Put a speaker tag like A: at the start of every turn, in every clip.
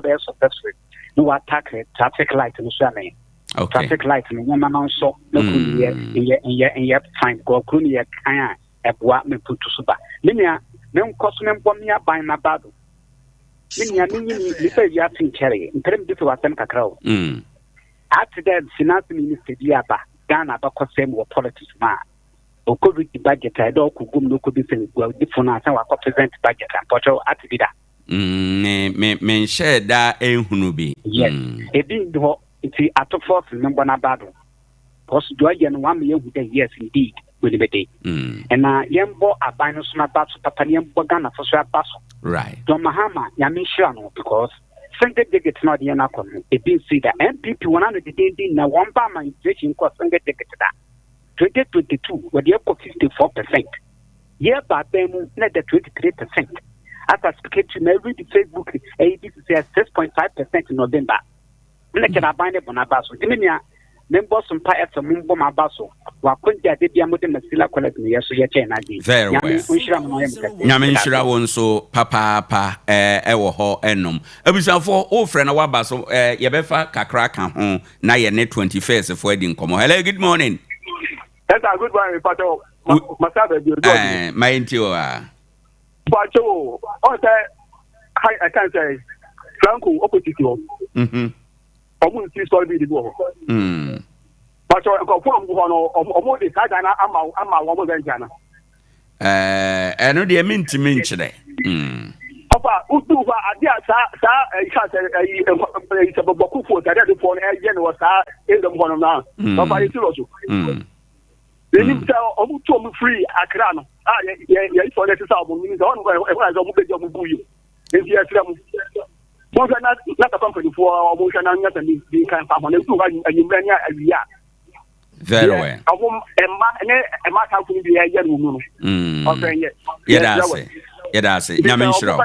A: job is successful. No attack traffic light no swame.
B: Okay.
A: Traffic light no man so no in fine go kuni kan ebwa me putu suba. Minia me nkoso me mbomia ban na bado. Minia ni say ya tin kere. Mpere mbi to asem kakra o. After that finance minister diaba Ghana ba kosem wo politics ma. Okobi budget I do kugum no kobi sen go different na wa present budget and portrait at bida.
B: Me share da ehunu bi.
A: Yes. Ebi do iti ato force number na bado. Because do I no 1 million with yes indeed will be day. And na yembo abano suna baso papa yembo Ghana for so baso.
B: Right.
A: Don Mahama yami sure no because Sunday ticket not the na kon. Ebi see the MPP 100 day na one ba my inflation cost Sunday ticket da. 2022 where you have 54%. Yeah, but then net the 23%. As I speak to me, read the Facebook, ADE says 6.5% in November. When I can buy it on Abaso, Dimania, members from Payat from Mumbo Mabaso, Wakunja did the Amudim Silla Collect me, so you're chain.
B: Very well. Yamin Shira won so papa, ewo ho enum. Ebisa for all friend of Wabaso, Yabefa Kakraka home, na ye net 21st for wedding come. Hello, good morning.
C: That's a good one, Pato. Masabe,
B: my intio.
C: Pato, I can't say, Franco, opposite. Almost sorry, the war. Pato, I got from one or more the Kadana, I'm a woman than Jana.
B: I know they mean to mention it.
C: Papa, Utuba, Adia, it's a boku for that for a general in the one now. Papa, it's also. Then you tell Omutom free Akrano. Yeah, for that album means on where I was a move you. If you are not a company for motion and the kind of money to run and you bring a year.
B: Very well.
C: A matter to be a young woman. Okay,
B: yeah, that's it. Yamin Shiro.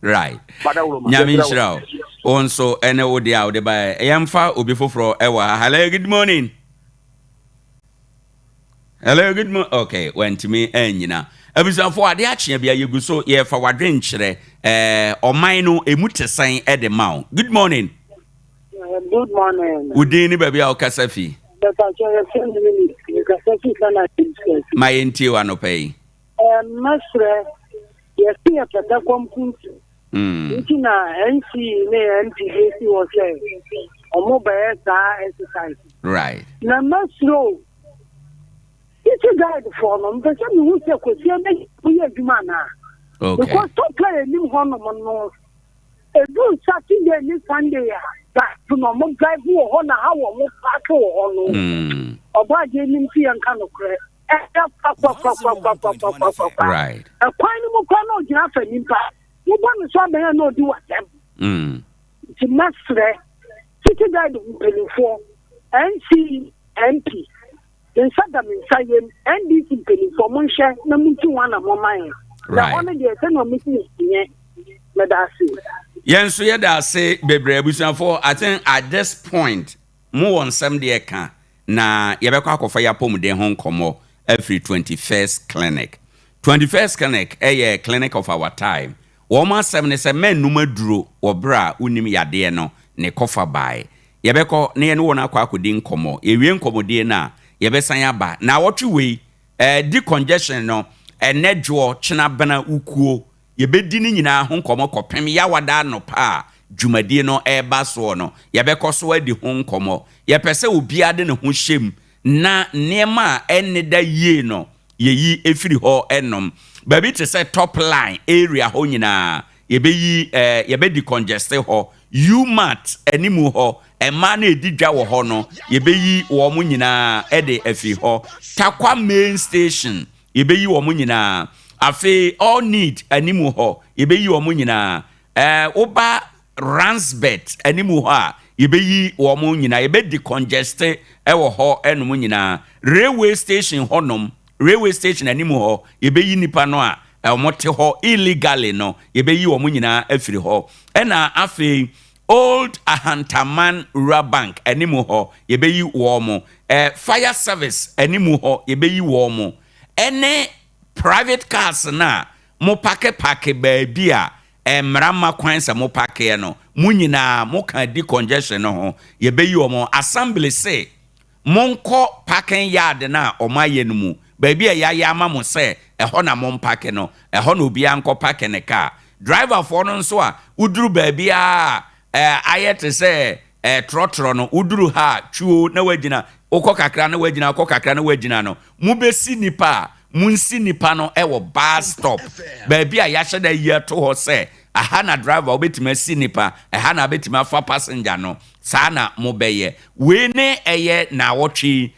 B: Right. Yamin Shiro. Also, and the out by Yamfa Ubifo Ewa. Hello, good morning. Hello, good morning. Okay, went to me and you know. Ebisa for ADE AKYE ABIA you go so ye for wadwen kire o man no emute san e de ma. Good morning.
D: Good morning.
B: Udin ni baby a okasafi. My NTO anopai.
D: Masre, yes, see a platform. NC, NPC was a mobile exercise.
B: Right.
D: Now, Masro, it's a guide for them, but some who say, we are Jumana.
B: Okay.
D: Because top player, new Honorman knows. A good Saturday, this Sunday. To no more drive you on how more pack on about gaming fee and kind of credit.
B: Right.
D: A quite more canoe, Jaffa impact. You want to say, I know do what them. It's a master. City guide for NC MP. Then Saddam in Sayem, and this in penny for Monsha, no meeting one of my mind.
B: Right.
D: One of the same meeting is Medasi.
B: Yes, so yeah, say bebre abusanfo. I think at this point, more on some day can na yebekwa akofa ya pom de hon komo every 21st clinic. 21st clinic clinic of our time. Woma 77 men numaduro obra unim yade no ne kofa bai. Yebeko ne no wona akwa akodi nkomo. Ewie nkomode na yebesan aba. Na wotwe we decongestion no enedwo chena bana ukuo. Yebedi ni nyina ho nkomo kopem ya wada no pa dwumadi no eba so no yebekoso adi ho nkomo yepese obiade ne ho hyem na niema eneda yie no yeyi efiri ho enom baby te say top line area ho nyina yebeyi yebedi congest ho umat animu ho ema na edidwa wo ho no yebeyi wo mo nyina ede afi ho takwa main station yebeyi wo mo nyina afi all need animu ho yebeyi wo mo nyina oba Ransbet animu ho a yebeyi wo mo nyina yebedi congest wo ho enum nyina railway station honom railway station animu ho yebeyi nipa no a omote ho illegally no yebeyi wo mo nyina afiri ho ena afi old Ahantaman Rural Bank animu ho yebeyi wo mo fire service animu ho yebeyi wo mo ene private cars na mo pake baby a mrama kwan se mo pake no mo nyina mo kan di congestion no ho ye be yi omo assembly say monko parking yard na omaye no mu baby a ya ama mo se eho na mo pake no eho na obi anko pake ne car driver for no nso a uduru baby a ayete se trotro no uduru ha chuo na wagina okọ kakra na wagina okọ kakra na wagina no mu besi nipa munsi nipa no ewo bus stop baby a ya hyeda ye to ho se aha na driver obetima si nipa aha na obetima fa passenger no saa na mo beye we ne eye na wotwe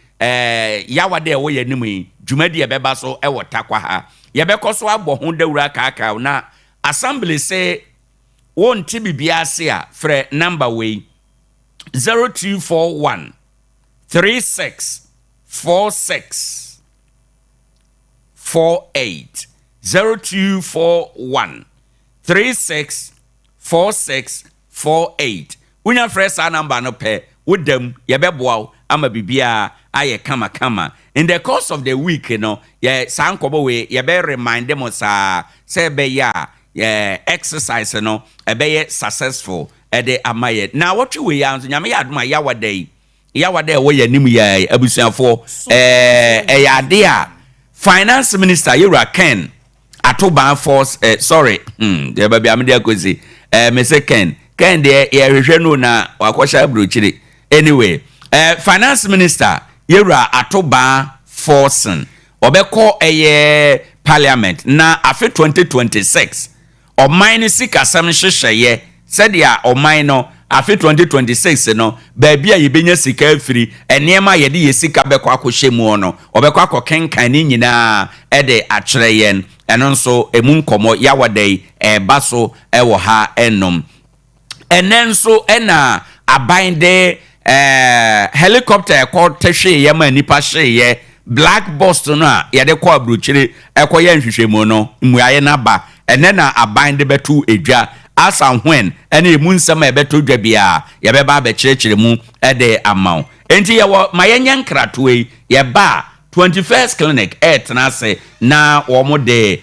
B: yawade ewo ye nimu dwumadi ebeba so ewo takwa ha ye bekoso abo ho dawura kaka na assembly say won ti bibia se a frɛ number we 0241 3646 48 0241 364648 unya fresh number no pe wodam ye beboa ama bibia aye kama in the course of the week ye sankobo we ye be remind them say be ya exercise be successful ede amaye na what we ya nyame ya aduma yawade wo ya nim ya abusuafo ade a finance minister Yura Ken Atoban force sorry de baby amde akozi me say Ken de ye hwehwe no na wakosha brochire anyway finance minister Yura Atoban forcing obeko parliament na afi 2026 o mine sika sam hyehyeye said ya o mine no afi 2026 no baby a yebenya sika afiri enema yede yesika beko akohye mu no obeko akokenkan ni nyina ede akyereye eno nso emu nkomo yawadai baso ewo ha enom enenso ena abinde helicopter ko tehwe ye ma nipa hye black bus no a yede ko abrochire ekoye nhwehwemu no muaye na ba ene na abinde betu edwa asa when ene emu nsema ebeto dwa bia ye beba be kyerkyere mu ede amaw enti ye wo mayenye nkratoe ye ba 21st clinic tenase na womo de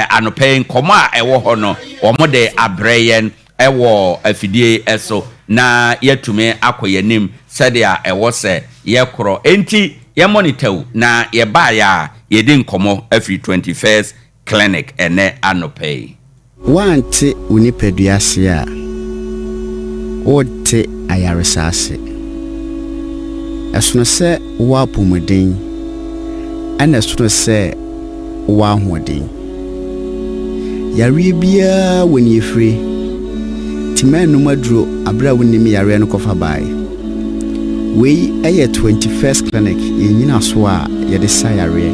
B: anopen koma ewo ho no womo de abreyen ewo afidie eso na yetume akoyanim sadia ewo se ye kro enti ye monitor na ye ba ya ye din komo afi 21st clinic ene anopen
E: wante unipeduase a wote ayaresase esono se wa pomuden ana esono se wa hoden yare bia woni efre timanu maduro abra wonimi yare no kofa bai we eye 21st clinic yenyina so a ye de sa yare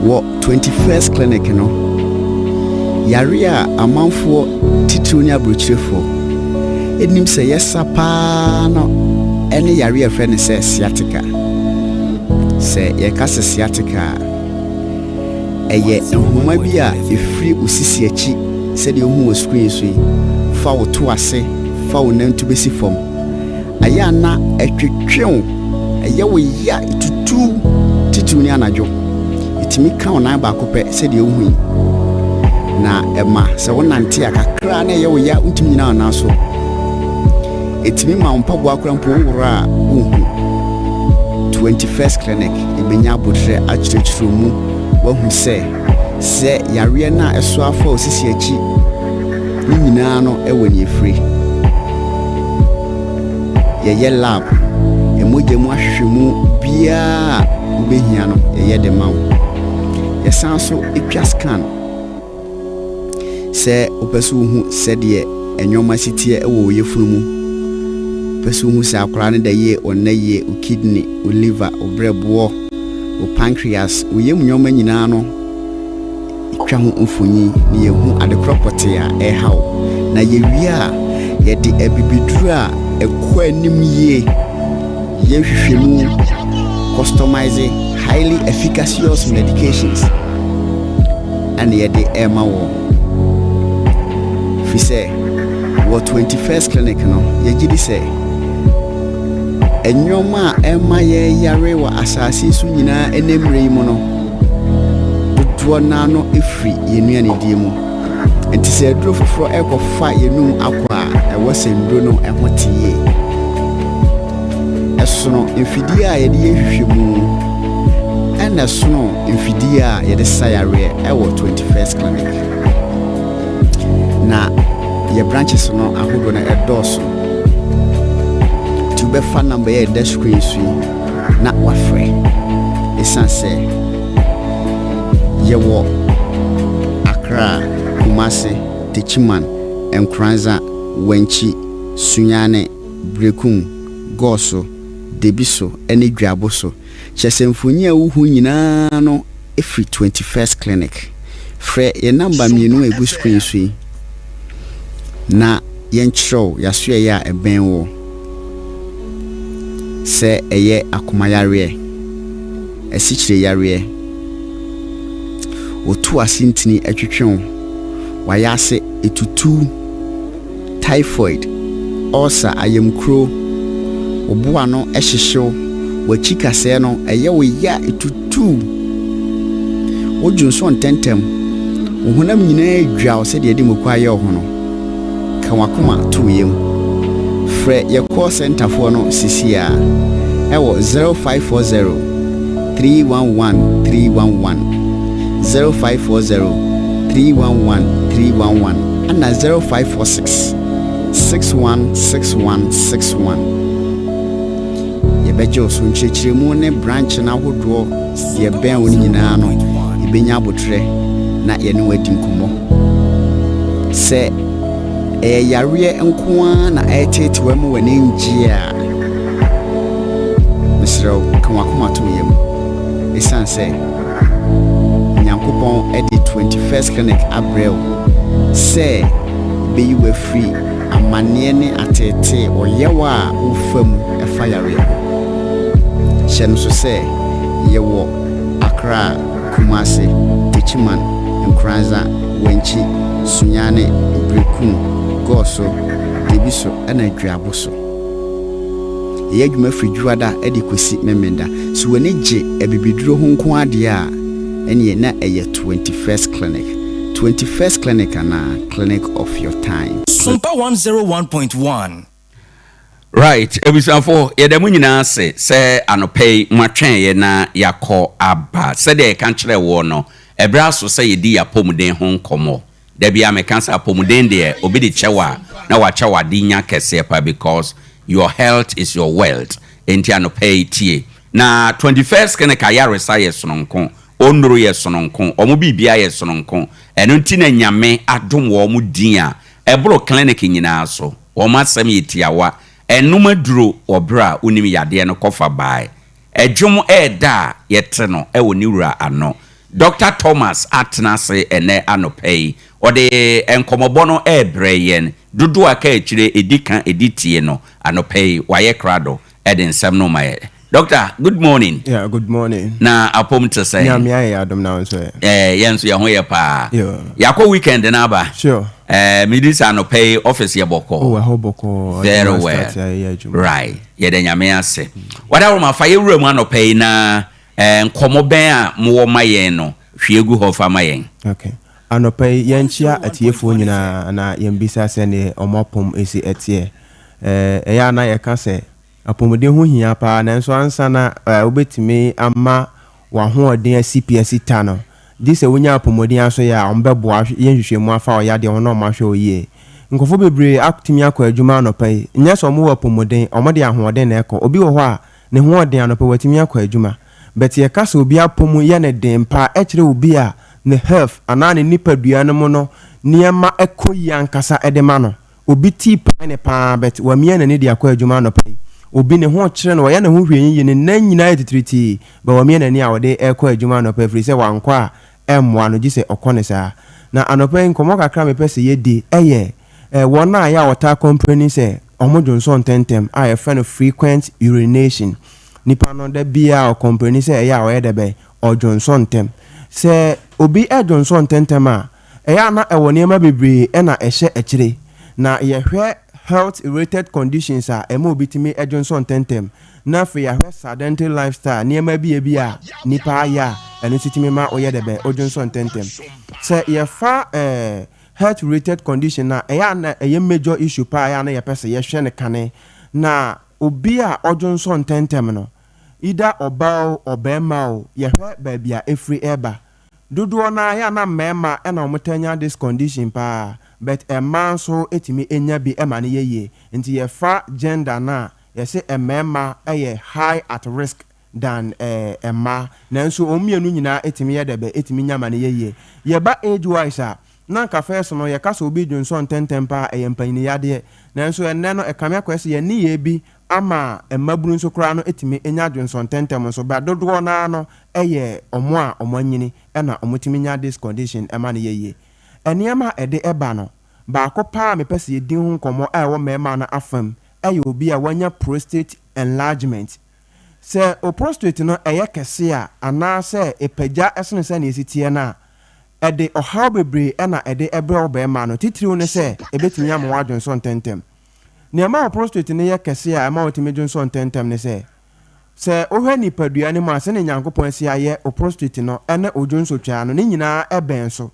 E: wo 21st clinic no yare a amanfo tituni abrochirefo enim se yesa pa no ene yare a friend se sciatica se ye kase sciatica eye nhoma bi a efri osisi achi se de ohu screen so fa wo to ase fa wo nantu besi fom aya na etwetwew eye wo ya tutu tituni anajo itimi ka ona ba kopɛ se de ohu na ema se wonante akakra na ye wo ya ntimi nyina na so etimi ma mpabo akra mpo wura ohu 21st clinic ibenya botre akyerɛkyerɛ mu wahu se yare na eso afa osisi achi ni nyina no ewo ni efri ye lab emojemu ahwehwemu bia ubehia no ye de mawo ye sanso etwa scan se opesu hu se de enwoma sitie ewo yefunu mu pesu hu se akora ne da ye onaye o kidney o liver o brebo o pancreas o yem nyoma nyina no twa ho mfonyi ne yehu adekropote a ehaw na ye wia ye de abibiduru a ekwa anim ye hwehwemu customizing highly efficacious medications and ye de ema wo fi say wo 21st clinic no ye gidi say enyoma ema ye yare wa asase su nyina enemre mu no fofuo na no efiri yenua ne die mu enti se aduro foforo ekofa yenum akwa ewo sendro no ehotie esono mfidie a yede yehwehwe mu ena sono mfidie a yede sayare ewo 21st clinic na ye branches no ahodo na edoso to be fan number ye dash screen so na wafre esanse ye wo Accra Kumasi Techiman Nkranza Wenchi Sunyane Brekum Goso Debiso ene Dwaboso Chesemfuni a uhu nyina no every 21st clinic frɛ ye number mienu egu screen so na yenchro yaso ya eben wo se eye akomayare esichire yare otu asintini atwetwen wayase etutu typhoid ulcer ayemkro oboa no ehyehyew wachika se no eye wo ya etutu wodwunso ntentem ohunam nyina adwa se de mokwa ye ohono kanwakoma tuyem frɛ ye call center for no sisia ewo 0540 311 311 0540 311 311 and 0546 616161 yebejo so nchechiremu ne branch na hodo ye ben woni nyina no ibenya abotre na ye ne wadi nkomo se yare enkoa na etete wemu wani njia misro kanwakoma to yem esanse Nyankopon at the 21st clinic Abril say be you were free amane ne atete oyewa ufam efayare shen so say yewo Accra Kumasi Techiman Nkranza Wenchi Sunyane Brekum Goso Debiso ena Dwaboso ye adwuma fridwada edi kwesi memenda so wani je ebibiduro ho nko ade a ene na eye 21st clinic ana clinic of your time
F: SOMPA 101.1
B: right ebisafo yedemu nyina se anopay matwen ye na yakọ aba se de kan kire wo no ebra so se yedi yapomuden ho nkomo da bia me kan sa apomuden de obi de chewa na wa chewa dinya kese pa because your health is your wealth enti anopay tie na 21st clinic ayare sa ye sononko onuru ye sononko omo bibia ye sononko eno nti na nyame adom wo mu din a ebro clinic nyina so wo masem yetiawa enuma duro obra unim yade no kofa bai edwom eda yete no ewo niwura ano Dr. Thomas atnase ene anopay ode enkomobo no ebreyen dudu aka ekire edika editie no anopay waye krado edensem no maye. Doctor, good morning.
G: Yeah, good morning.
B: Na apom to say.
G: Yeah, me I adom now so.
B: Yenso ye ho ye pa.
G: Yeah.
B: Yakọ weekend na ba.
G: Sure.
B: Midis anopay office ye boko.
G: Oh, I hope boko.
B: Very well. Right. Ye de nyame ase. Wada ma fa ye wura mu anopay na nkomo ben a mo mayen no hwiegu ho fa mayen.
G: Okay. Anopay yenchia atiefo nyina na yembisa se ne omopom esi etie. Eya na ye ka se apomuden ho hia pa nanso ansa na obetime ama wa ho oden CPS ta no dise wonya apomuden aso ya ombeboa yenhwehwemu afa oyade ho na omahwe oye nkofo bebre akutimi akọ adwuma no pai nya so mo apomuden omode ahoden na ekọ obi wo ho a ne ho oden anopa watimi akọ adwuma but ye kasa obi apomu ye ne den pa ekire obi a ne health anane nipadua no mo no niema ekoyi ankasa edema no obi ti pa ne pa but wa mia na ne de akọ adwuma no pai obi ne ho kire no ya ne ho hwenyi ne nan nyina etitriti ba wa mia na ni a wode ekọ adwuma no pai firi se wankọ a emwa no gise okone sa na anopa nkomo kakra me pese ye di eye wona ya wota company se omodwonso ntentem a ye friend frequent urination nipa no da bia o company se ya o ye debe odwonso ntem se obi edwonso ntentem a ya na ewo niema bebre na ehye ekire na ye hwe health related conditions a emo bitimi edwonso ntentem na fe ya sedentary lifestyle niema bi a nipa ya eno sitimi ma oye de be odwonso ntentem se ye fa health related condition na eya na eye major issue pa ya na ye pese ye hwe ne kane na obi a odwonso ntentem no ida obao obema o ye hwe ba bia efri eba dodo na ya na mema e na omotanya this condition pa but a man so etimi enya bi ema ne yeye nti ye fa gender na ye se mema e high at risk than ma nanso omienu nyina etimi ye debe etimi nyama ne yeye ye ba age wise a na ka first no ye kasa obi dwonso ntentempa e mpanyini yade nanso enne no e kamya kwese ye ni ye bi ama emaburu nso kra no etimi enya dwonso ntentem so ba dodo na no eye omo a omanyini e na omotimi nya this condition ema ne yeye eniema ede eba no ba ko pa me pese ye din ho nkomo a wo mema na afam eye obi a wanya prostate enlargement se o prostate no eye kese a ana se epagya esene se na esitie na ede ohaw bebre na ede ebre obema no titiriw ne se ebetimi am wadwonso ntentem ne ma prostate ne ye kese a ma otimi dwonso ntentem ne se ohwe ni padua ne ma se ne nyankopon asia ye o prostate no ene odwonso twa no ne nyina eben so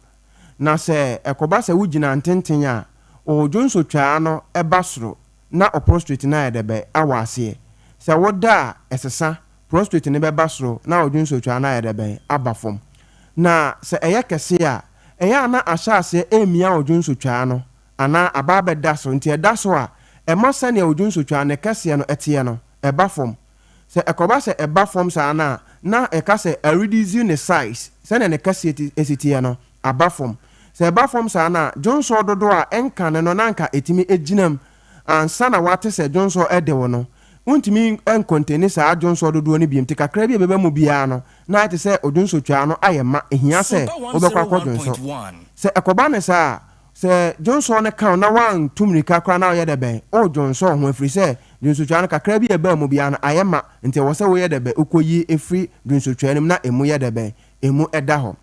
G: na se ekoba se wugina ntenten a odwonso twa no eba soro na o prostate na edebe awase se woda esesa prostate ne beba soro na odwonso twa na edebe abafom na se eye kese a eya na ahyase emia odwonso twa no ana ababe daso nti edaso a emasa ne odwonso twa ne kese no etie no ebafom se ekoba se ebafom sa na ekase a reduce ne size se ne kese esitie no abafom se ebafom sa na jonso dodo a enka ne no nanka etimi eginam ansa na wate se jonso edewo no untimi enkonteni sa jonso dodo ne biem tikakra bi beba mu bia no na ate se odwonso twa no ayema ehia se obekwa kodwonso se ekoba ne sa se jonso ne kan na wan tumrika kra na oye debe o jonso ho afiri se jonso twa no kakra bi eba mu bia no ayema nti wo se wo ye debe okoyi efiri jonso twa nim na emu ye debe emu eda ho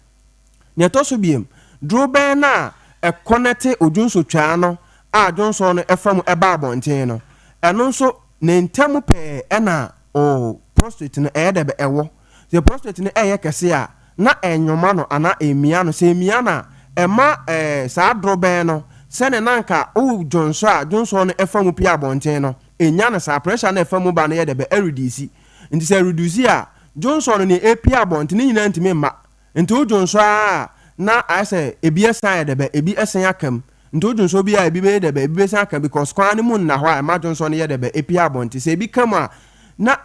G: ne to so biem drobe na ekonete odwonso twa no a jonso no efam eba abonten no eno nso ne ntamu pe na o prostate no edebe ewo the prostate no eye kese a na enwoma no ana emia no se emia na ema sa drobe no se ne nanka o jonso no efam pi abonten no enya na sa pressure na efam ba no yedebe reduce nti se reduce a jonso no ne epi abonten nyina ntimi ma nti o jonso a na ase ebi esan yedebe ebi esen akam nti o jonso bi a ebi be yedebe ebi esan akam because kwan ne mu na ho a ma jonso no yedebe epi abonten se ebi kam a na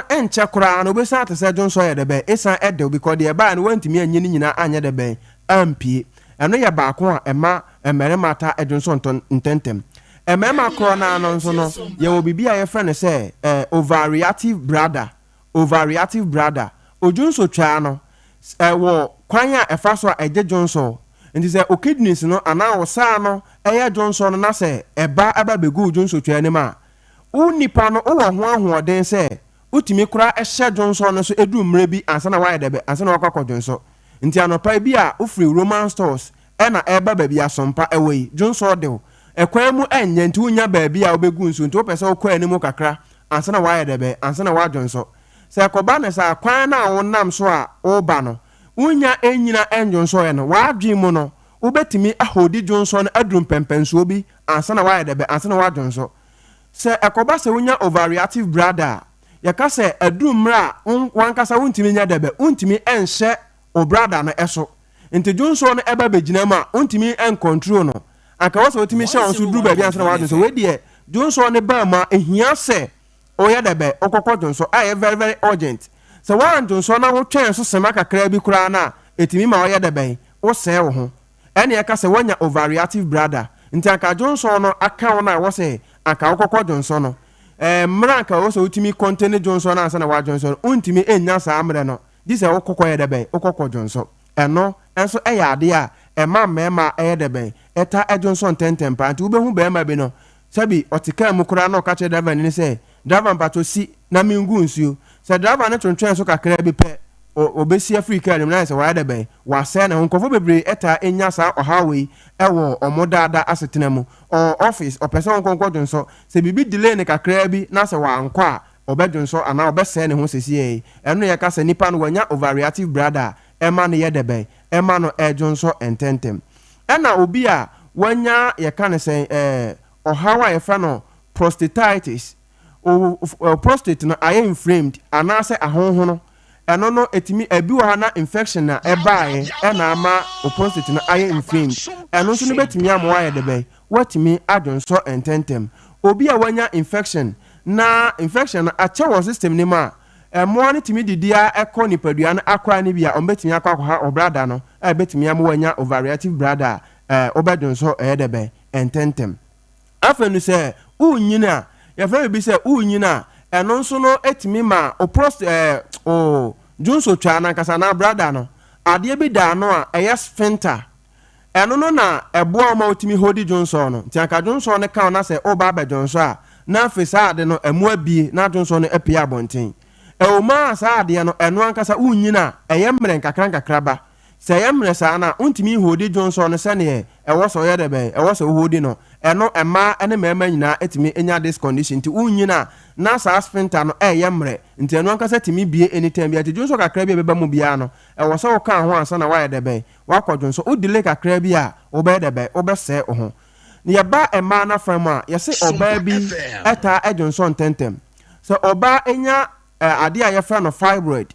G: enche kura no be sa te se jonso yedebe esan ede because de ba no wantimi anyi nyina anya debe ampie eno ye ba ko a ema emerema ta edwonso ntentem emema kro na no nso no ye obibi a ye frene se overreactive brother ojunso twa no wo kwan a efa so a eje jonso nti se o kidneys no ana wo sa no eye jonso no na se eba begu ojunso twa ni ma unipa no wo ho ahoden se utimi kura ehye jonso no so edu mre bi ansa na wa debe ansa na wakwa jonso nti anopa bi a ofri roman stores na eba ba bia SOMPA ewei jonso de ekwan mu enye nti unya ba bia obegu nso nti opese okwa ani mu kakra ansa na wa debe ansa na wa jonso se koba na sa kwan na wonam so a oba no unya enyina enjonso ye no wadwi mu no ubetimi ahodi jonso no adrum pempenso bi ansa na wa debe ansa na wa jonso se ekoba se unya overreactive brother yaka se adumra wankasa untimi nya debe untimi enhye o brother no eso nti jonso no eba begina ma untimi en control no aka wo se utimi hye onso duru ba bia ansa na wa jonso we de jonso no ba ma ehia se oya debe okokọ jonso aye very very urgent se wan jonso na wo twen so sema kakra bi kura na etimi ma oya debe wo se wo ho ene yaka se wanya overreactive brother nti aka jonso no aka wo na wo se aka okokọ jonso no mranka wo se utimi contain jonso na ansa na wa jonso untimi enya sa amre no di se okokọ ya debe okokọ jonso eno enso eya ade a ema mema eya debe eta ejonso ntentempa nti ubehu be ma bi no sabi otika mu kura na ka che driver ni se driver mpato si na mingu nsuo se driver na twentwen so kakra bi pe obesi Africa dem na se wa debe wa se na honkofo bebre eta enya sa ohawe ewo omodada asetena mu o office o person konkọ jonso se bibi delay ne kakra bi na se wa ankọ obedwonso ana obese ne ho sesie eno ye ka se nipa no wanya overreactive brother ema ne ye debe ema no edwonso ententem ena obi a wanya ye ka ne sen ohawa ye fa no prostatitis prostate no aye inflamed ana se ahonho no eno no etimi ebi wo na infection na ebaaye ena ama prostate no aye inflamed eno so no betimi amwa ye debe watimi adwonso ententem obi a wanya infection na infection ache wo system ni ma mo ne timi didia ekọ nipadua na akwa ne bia ombetimi akwa ha obrada no betimi amwanya overreactive brother obedonso edebe ententem afenu se unyina ya fa bi se unyina eno nso no etimi ma o prost junso twa na kasa na brother no ade bi da no a eye sphincter eno no na ebo ma otimi hodi junso no tianka junso ne ka na se oba be junso a na afisa ade no emu abie na junso no epia bonten o ma sa ade no eno ankasa unyina eye mre nkakra ba se eye mre sa na untimi hodi junso no se ne ewo so ye debe ewo so hodi no eno ema ene mema nyina etimi enya this condition ti unyina na sa sphincter no eye mre nti eno ankasa timi bie anytime bia ti junso kakra bia beba mu bia no ewo so ka ho ansa na wa ye debe wakodwonso udile kakra bia obe debe obe se ho ni yaba ema na fam a yese oba bi eta edwonso ntentem so oba enya ade a yefra no fibroid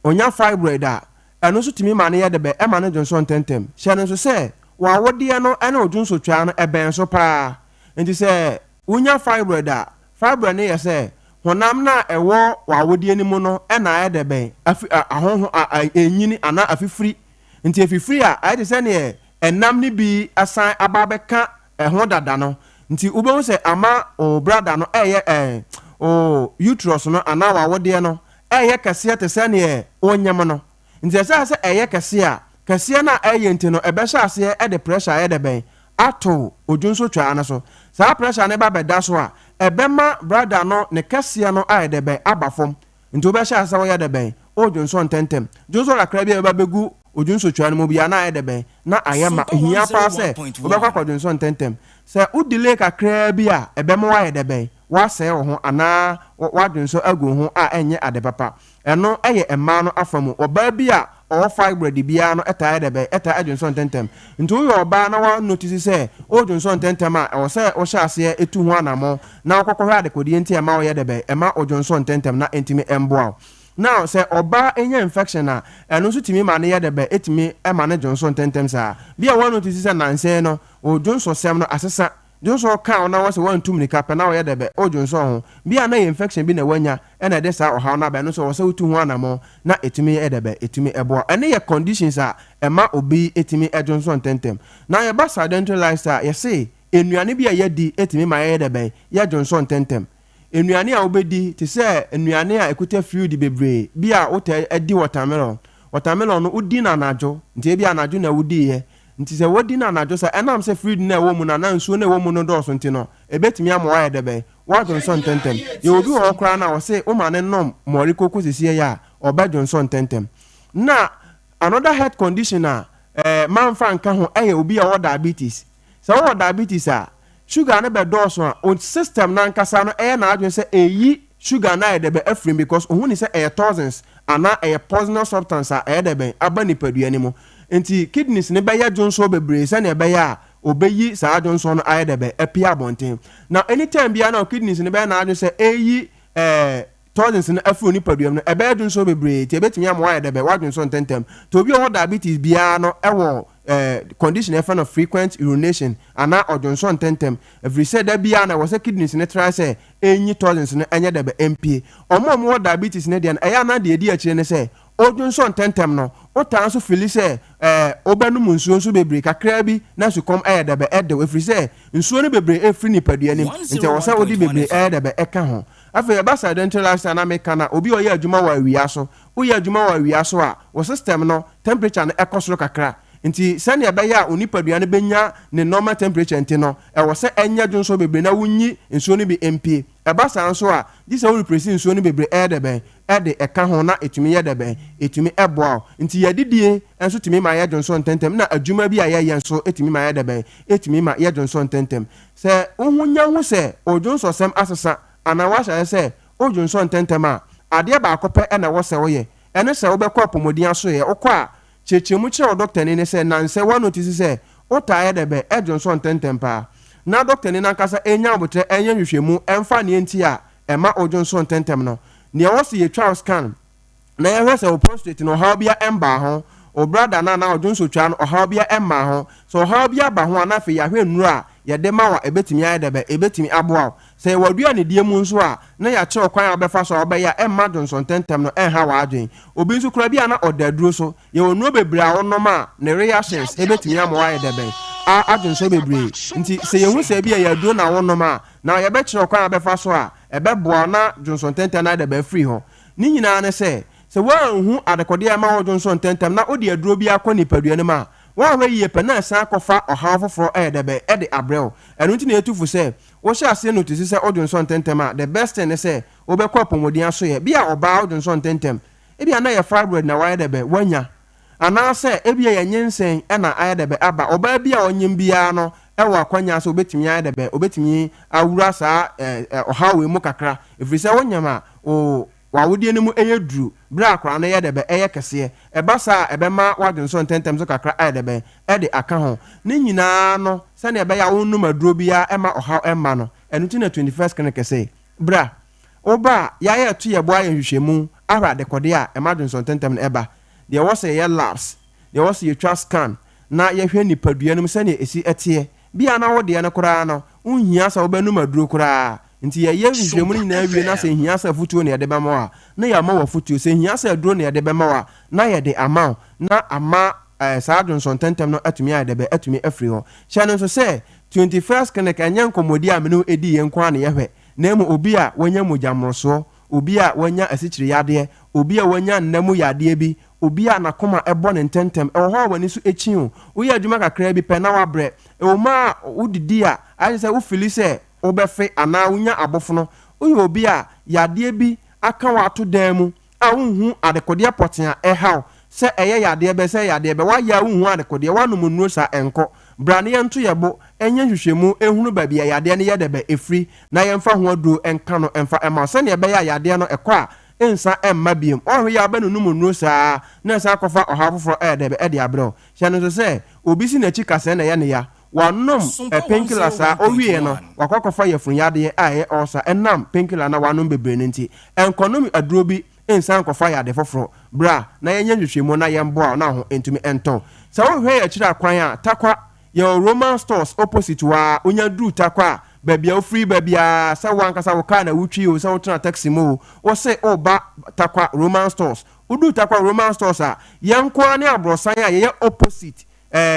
G: onya fibroid a eno so timi ma ne ye debe ema ne dwonso ntentem hye no so se wa wode no ene odwonso twa no eben so pa nti se unya fibroid a fibroid ne yese honam na ewo wa wode ni mu no ena ye debe ahonho enyini ana afifiri nti afifiri a aye se ne enam ni bi asan ababeka ho dada no nti ubehu se ama o brother no uterus no ana wa wode no kase te se ne onyam no nti se kase na nti no ebehya ase de pressure de ben ato odwunso twa na so sa pressure ne ba beda so a ebema brother no ne kase no de ben abafom nti obehya ase wo de ben odwunso ntentem dwunso akra bi ba begu odwunso twa no mu bia na de ben na ayama hia pa se obekwa kwadwunso ntentem se udile kakra bi a ebema wa de ben wa se wo ho ana wadwunso agu ho a enye ade papa eno eye ema no afamu oba bi a o fibroid bia no eta de be eta adwunso ntentem ntu yo oba na wa notice se odwunso ntentem a o se o sha ase etu ho anamo na okokwa ade kodi enti ema o ye de be ema odwunso ntentem na entimi emboa now say oba enya infection na eno so timi ma ne ye de be etimi ema ne dwonso ntentem sa bia wa notice se nanse no odwonso sem no asesa dwonso ka na wose wan tum ni ka na wo ye de be odwonso ho bia na infection bi na wanya ena de sa oha na ba no so wose utu ho anamo na etimi ye de be etimi ebo ene ye conditions a ema obi etimi edwonso ntentem na ye ba sedentary lifestyle ye say enuane bia ye di etimi ma ye de be ye dwonso ntentem enuane a obedi te se enuane a ekuta fluid bebre bia wote edi watermelon no udi na anajo nti bia anajo na wudi ye nti se wodi na anajo sa enam se fluid na ewo mu na nsuo na ewo mu no doso nti no ebetimi amwa ye debe wa dwonso ntentem ye obi ho kra na wo se o ma ne nom mori koko sesie ya oba dwonso ntentem na another health condition man fa nka ho obi a wo diabetes se wo diabetes a sugar na be doso a o system na nkasa no na adwen se eyi sugar na de be afrim because ohun ni se thousands ana poisonous substance a de be aba nipadua ni mu enti kidneys ne be ya jonso bebre se na be ya obeyi sa jonso no de be apia bonten na anytime bia na kidneys ne be na adwen se eyi thousands na afro nipadua no ebe jonso bebre ti ebetimi amwa de be wa jonso ntentem to bi o diabetes bia no ewo condition efa of frequent urination ana odonso ntentem every said that bia na was kidneys ne try say enyi thousands ne enye de be mpa omo diabetes ne de na eya na de edi akire ne say odonso ntentem no o tan so feel say obanu munsuo so bebre kakra bi na so kom de be ede every say nsuo ne bebre efri ni padua nim nti wo say odi bebre de be eka ho afa ba sedentary lifestyle na meka na obi oye adwuma wa awia so oye adwuma wa awia so a wo system no temperature na ekosoro kakra nti sane abaya onipadua ne benya ne normal temperature nti no wo se enya dwonso bebre na wunyi nsuo ne bi mpa eba san so a this we represent nsuo ne bebre de ben de eka ho na etumi ye de ben etumi eboa nti yadidie enso tumi ma ye dwonso ntentem na adwuma bi aye nso etumi ma ye de ben etumi ma ye dwonso ntentem se ohunya ho se odwonso sem asesa ana wa sha se odwonso ntentema ade ba akopɛ na wo se wo ye ene se wo bɛkɔ apomodin aso ye okɔ a chechemu kye doctor ni se nanse wa notice se o tae de be edwonso ntentempa na doctor ni nankasa enya abotre enya hwehwemu emfa ne enti a ema odwonso ntentem no ne wo se ye trial scan na ye hwese wo prostate no ha bia emba ho o brother na odwonso twa no ha bia emma ho so ha bia ba ho na fe ya hwe nnuru a ye de ma wa ebetimi aye de be ebetimi aboa se wadua ne die mu nso a na ya che okwan abefa so obeya emma dwonso ntentem no enha wa adwen obi nso kura bia na odaduro so ye wonu bebre a wonom a ne reactions ebetimi ama wa ye de be adwonso bebre nti se ye hu se bia ya duro na wonom a na ye be che okwan abefa so a ebeboa na dwonso ntentem na de be free ho ni nyina ne se wanhu adekode ama odwonso ntentem na odi aduro bia akɔ nipadua ne ma wa yie pɛ na san akɔfa ɔha foforo ɛdɛbɛ ɛde abrɛw ɛno nti na etufu sɛ wo hyɛ ase notice sɛ odwonso ntentem a the best thing ne sɛ wo bɛkɔ apomodin aso yɛ bia ɔbaa odwonso ntentem ebia na yɛ fibroid na wa ɛdɛbɛ wanya anaasɛ ebia yɛ nyensen ɛna ɛdɛbɛ aba ɔbaa bia ɔnyem bia no ɛwɔ akwanya sɛ obetimi ɛdɛbɛ obetimi awura saa ɔha we mu kakra efiri sɛ wonyama o wawudie no mu eye duru bra akra na ye de be eye kese e ba sa e be ma wadwonso ntentem so kakra e de be e de aka ho ne nyina no se na e be ya wonu maduro bia e ma oha e ma no enu ti na 21st kan kese bra oba ya ye tu ye boa ye hwehwemu ahra de kode a e ma dwonso ntentem na e ba de wo se ye labs de wo se ye twa scan na ye hwe nipadua no se na esi etie bia na wo de ne kora no unhia sa wo be nu maduro kora nti ye hwehwemu ni na awie na se hia sa futuo ne de bema wa na ya ma wa futuo se hia sa duro ne de bema wa na ye de ama na ama sa adwonso ntentem no atumi ya de be atumi afri ho hye no so se 21st clinic anya nkomodi a menu edi ye nkwa na ye hwe na emu obi a wanya mojamroso obi a wanya asikyire yade obi a wanya nnamu yade bi obi a nakoma ebo ne ntentem e ho wani so echi ho wo ye adwuma kakra bi pe na wa bre e o ma udidi a ayi se wo fili se obefe ana unya abofono uye obi a yade bi aka wato dan mu a unhu adekode poten a ehaw se eye yade be se yade be wa ya unhu adekode wanu munuro sa enko brane yento yebo enye hwehwemu ehunu ba bia yade ne yede be efri na yemfa ho adu enka no emfa ema se ne be ya yade no ekọ a ensa emma biem ohwe ya be no munuro sa na sa akofa oha foforo ede be ede abrɛ hye no so se obi si na chi kase na ye ne ya wanom painkiller sa owie no wakokofa yefun yade aye osa enam painkiller na wanom bebre nti enkonomi aduro bi ensan kofa yade foforo bra na yenye hwehwemu na yemboa na ho entumi enton sa wo hwe ya kira kwan a takwa ye Roman stores opposite wa onya duru takwa babia free babia sa wankasa wo ka na wutwi o sa wo tena taxi mo wo se oba takwa Roman stores udu takwa Roman stores a yenkwa ne abrosan a ye opposite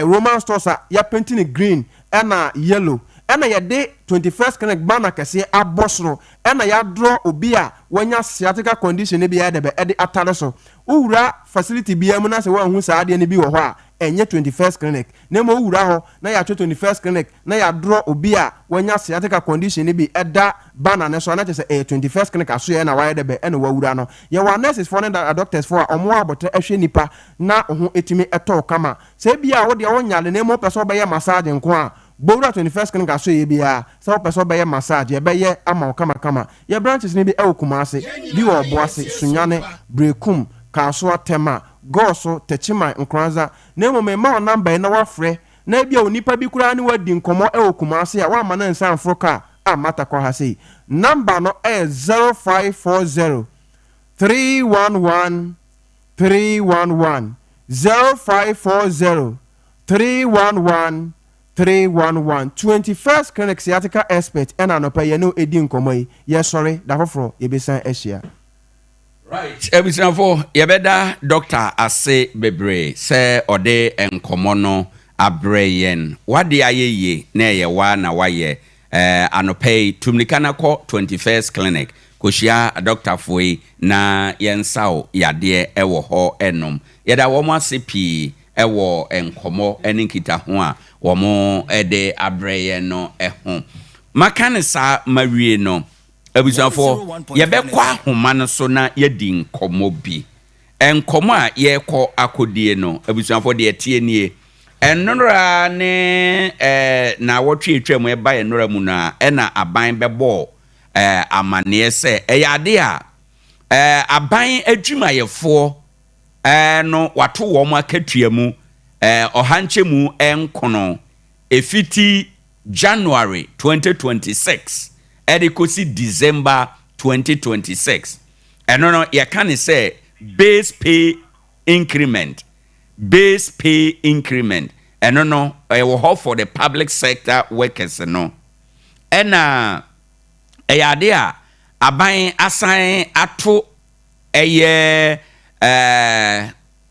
G: Roman stores ya painting green ena yellow ena ya de 21st connect banner kese abosro ena ya draw obi a wanya sciatica condition bi ya de be ede atare so owura facility bi am na se wan hu saade ne bi wo ho a enye 21st clinic na mo owura ho na ya 21st clinic na ya draw obi a wanya sciatica condition bi eda banner ne so na chese 21st clinic aso ya na wa de be ena wawura no ye wa nurses for and doctors for omo abotre ahwe nipa na ho etimi eto kama se bia wo de wonyale ne mo peso be ye massage nko a bowura 21st clinic aso ye bia se wo peso be ye massage ye be ye ama kama ye branches ne bi e okumase bi wo boase sunyane brekum kaso atema goso techima nkranza na mo me ma number na wafre na bia onipa bi kura ne wadi nkomo e okumase a wa ma na nsan froka a mata kwa ha sei number no e 0540 311 311 0540 311 311 21st clinic sciatica expert and anopa ye no edi nkomo yi ye sorry da foforo ye besan ahia
B: right ebisanfo ye beda doctor ase bebre se ode enkomo no abreyen wade ayeye na ye wa na waye anopa tumnika na ko 21st clinic koshia doctor foi na yensaw yade ewo ho enom yeda wo mo ase pi ewo enkomo eninkita ho a wo mo ede abreye no eho makane sa mawie no abusuafo ye bekwa homa no so na yedi nkomo bi enkomo a ye kɔ akodie no abusuafo de tie nie enora ne na wotwe etwam eba enora mu na na aban bɛbɔ amane se eyade a aban adwumayefo no wato wo mu akatua mu ohanche mu enkono efiti January 2026 edikosi December 2026 eno no ye kan say base pay increment eno no we hope for the public sector workers no ena eyade a aban asan ato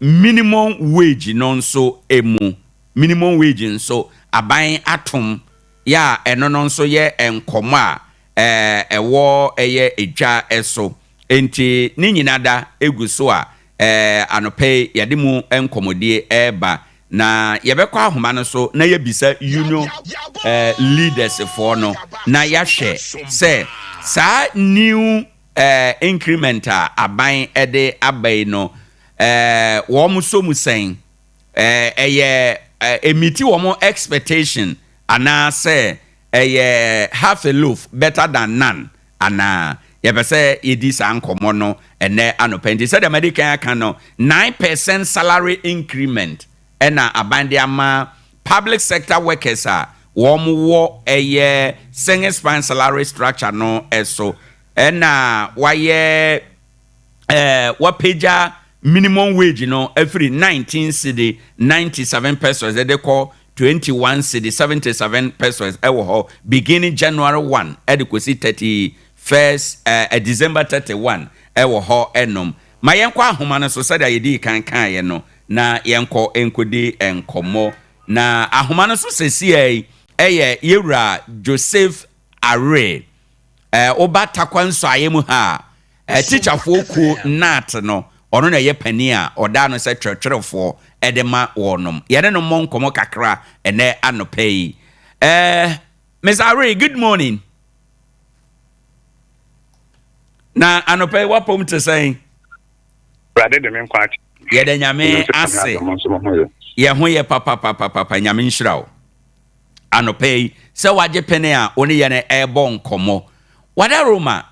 B: minimum wage no nso emu minimum wage nso aban atom ya eno no nso ye enkomo a ewo edwa eso enti ni nyinada eguso a anope yade mu enkomodie eba na yebekwa ahoma no so na yebisa union leaders for no na yahwe say sa new incrementa aban ede abai no wo mu so mu sen emiti wo mu expectation ana say half a loaf better than none ana yebese yedi sa nkomo no ene anopendi said the American can no 9% salary increment ena abande ama public sector workers a wo mu wo single span salary structure no eso ena waye wapeja minimum wage no every 19 cedi 97 pesos they call 21 cedi 77 pesos ewo ho beginning January 1 adequacy 31st December 31 ewo ho enom ma yenkwa ahoma no so said yedi kan ye na yenko enkodi enkomo na ahoma no so sesi yewura Joseph Are oba takwanso ayemu ha teacher for ku nat no ono na ye pani a oda no se twetwerefo edema wonom yene no monkomo kakra ene anopai Miss Are, good morning. Na anopai wapom to say
C: brother de men kwat
B: ye de nyame ase ye ho ye papa nyame nhyirawo anopai se waje pene a oni ye ne ebo nkomo wada Roma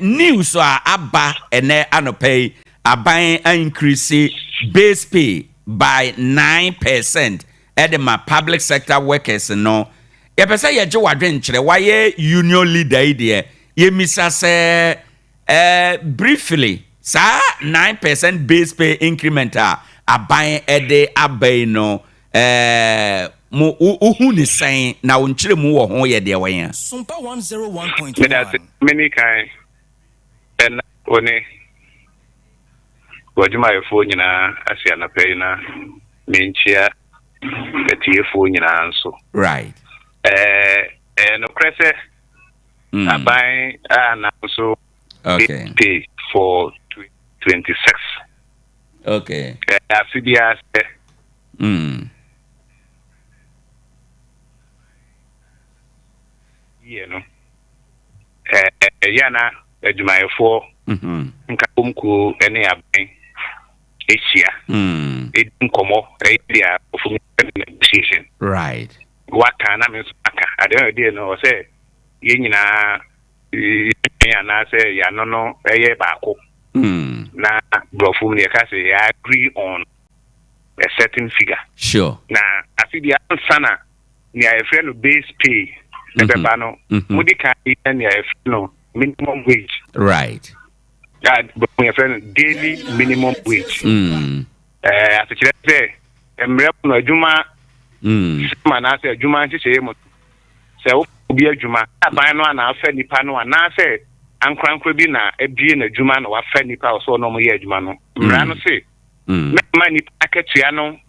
B: news a aba ene anopai aban increase base pay by 9% edema public sector workers no ye pese ye je wadwen kire waye union leader ide ye misa se briefly sa 9% base pay increment aban ede abai no mo uhu ni sen na onkyere mu wo ho ye de wen
F: SOMPA 101.1
C: many kind and one wajuma efo nyina asia na pay na menchia etiefo nyina nso
B: right
C: no presse aban na so
B: okay
C: pay for 26
B: okay
C: afibia you know yana adwumayefo nka omku ene aban echia nkomo idea of negotiation
B: right
C: waka na me aka ade dey no say ye nyina yana say ya no eye baako na brofum ne ka say ya agree on a certain figure
B: sure
C: na afibia sana ni a friend base pay nebeba no mudika ni a friend minimum wage
B: right
C: but my friend daily minimum wage after say emre no adwuma ma na say adwuma nchecheye mo say obi adwuma aban no na afa nipa no na say ankrankra bi na ebie na adwuma na wafa nipa so no mo ye adwuma no mra no say ma nipa akatua no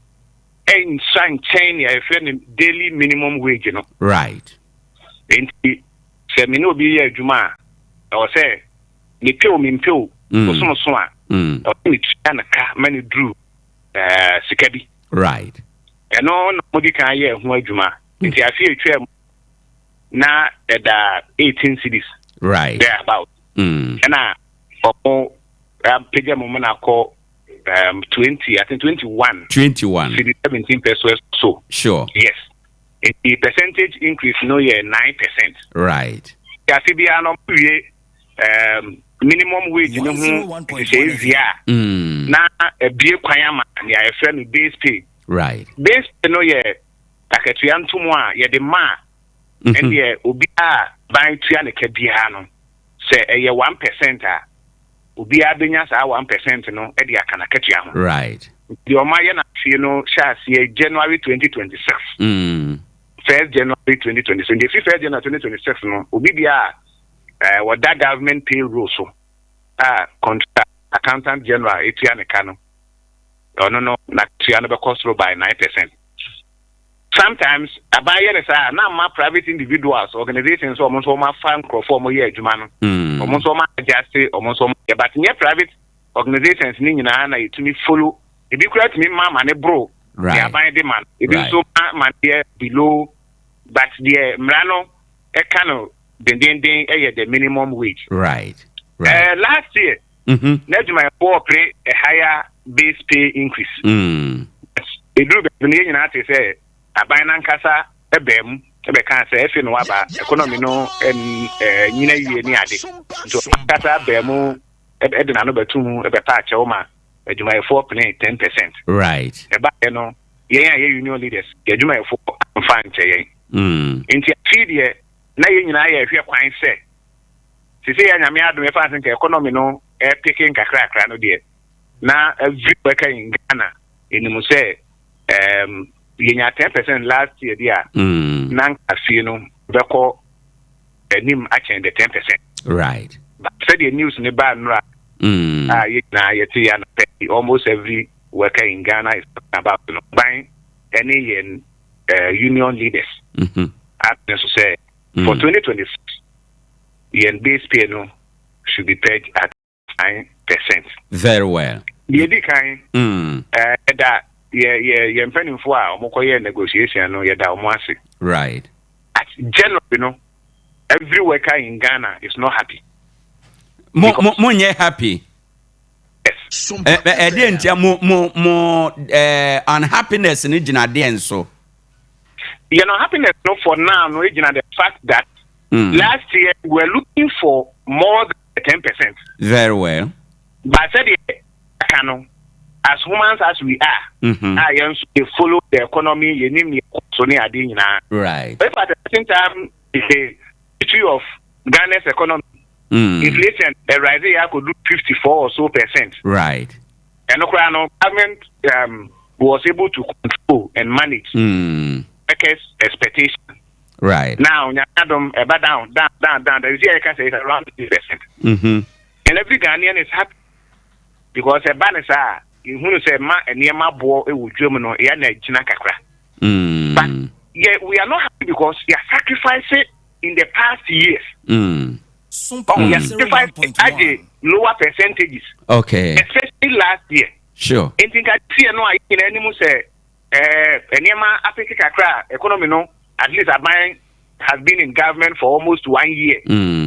C: en san chain ya friend daily minimum wage no
B: right
C: enti say me no bi ye adwuma o say ni peo mimpeo osomo so a o ni tua na ka mani drew sikabi
B: right
C: eno no modi kan ye ho adwuma nti afi etwa na da 18 cities
B: right
C: there about na o pege mo na call 20 I think 21 city 17 pesos so
B: sure
C: yes the percentage increase no year 9%
B: right
C: Asibia no minimum wage no ho say na ebie kwan ama ya efe no base pay.
B: Right.
C: Base pay no ye akatua ntomo a ye de ma and ye obi a ban tua ne ka bia no say eye 1% a obi a benya sa 1% no e de aka na katua ho.
B: Right.
C: The omaye na fie no sha se January 2026. 1st January 2026. The 1st January 2026 no obi bia what that government pay rule so contract accountant general etua ne ka no no na tua no be cost by 9%. Sometimes abaye ne sa na ma private individuals organizations so omo so ma fan crofo mo ye adwuma no omo so ma adjust omo so but nye private organizations ni nyina na yetumi follow ebi kura tumi ma ne bro ya ban de man ebi so ma de below but the mrano e kano den the minimum wage.
B: Right.
C: Last year, Nejuma for pay a higher base pay increase. It do the name to say a binan casa a bem, a becan say if you know about economy no and yina ye ade. So casa bemu edna no betum a patch oma a Juma 4 pay 10%.
B: Right.
C: About no union leaders, the Juma 4 fine say. Into feed na ye nyina ye hwe kwan se sisi ya nyame adom e fa nke economy no e picking kakra no de na every worker in Ghana enimu se ye nya 10% last year dia na afie no beko enim achen the 10%.
B: Right.
C: But said the news ne ba nra ye na ye ti ya almost every worker in Ghana is talking about no buying any union leaders to say for 2026, the base pay no should be paid at 9%.
B: Very well.
C: The kind that you're pending for a negotiation, no, you're down.
B: Right.
C: At general, every worker in Ghana is not happy.
B: More happy.
C: Yes.
B: More unhappiness in Ghana so.
C: Happiness no for now, no, the fact that last year we were looking for more than 10%.
B: Very well.
C: But I said, as humans as we are, they follow the economy, you name
B: right.
C: But at the same time, it's the history of Ghana's economy. Inflation, a rise here could do 54 or so %.
B: Right.
C: And the government was able to control and manage expectation.
B: Right.
C: Now, down. The year I can say it's around 3%. And every Ghanaian is happy because a banner you say ma and near my boy with German or kakra. But yeah, we are not happy because we are sacrificing in the past years. We are sacrificing lower percentages.
B: Okay.
C: Especially last year.
B: Sure.
C: And think I see no I can anymore say Enyema Africa Kakra economy no at least Aban has been in government for almost 1 year.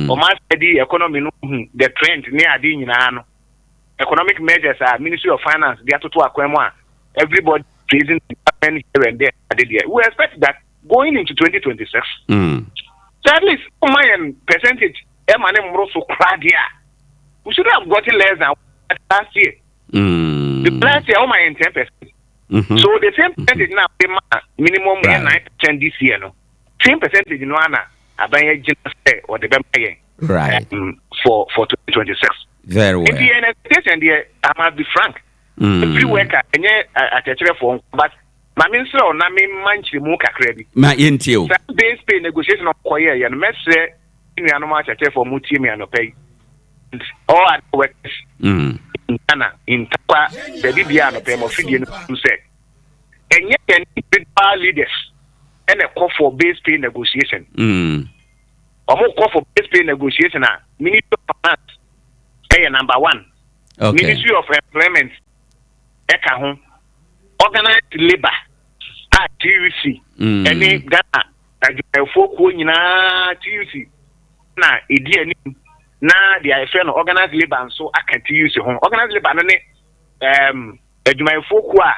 C: Almost the economy no the trend near adi nyina no. Economic measures are Ministry of Finance they are to akwemwa everybody raising government here and there. We expect that going into 2026. So at least my percentage we should have gotten less than last year. The last year 10%. So the same percentage now, minimum 9% this year, no. Same percentage in one, or the
B: right
C: for 2026.
B: Very well.
C: In the expectation, there I must be frank. Every worker, and at a telephone, but my minister or Nami Manchi Muka credit.
B: My intio.
C: Base pay negotiation of Koya and Mestre in the animal for Mutimi and pay. All at workers. In Ghana, in Takwa, the Libyan of Hemophilian to say. And yet, individual leaders and a call for base pay negotiation. Or more call for base pay negotiation. Ministry of Finance, number 1.
B: Okay.
C: Ministry of Employment, Ekahon, Organized Labor, TUC, and then Ghana, folk winning TUC. Now, it na they are friend organized labor and so I can use home organized labor no adwumayfo ko a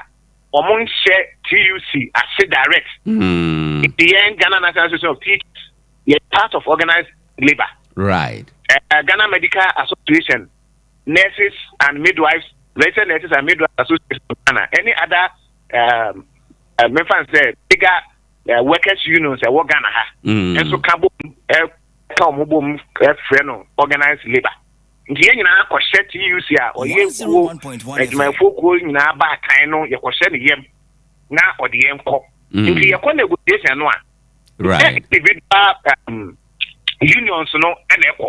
C: omon share TUC as direct the Ghana National Association of Teachers, you're part of organized labor.
B: Right.
C: Ghana Medical Association, nurses and midwives, registered nurses and midwives association of Ghana. Any other members say bigger workers unions that work Ghana ha. And so Cabo organized labor. Nti yɛn nyinaa kɔhyɛ TUC a ɔyɛ nkuo adwumayɛfoɔ kuo nyinaa baa kan no yɛkɔhyɛ ne yam na ɔde yɛn kɔ nti yɛkɔ negotiation no a individual unions no ɛna ɛkɔ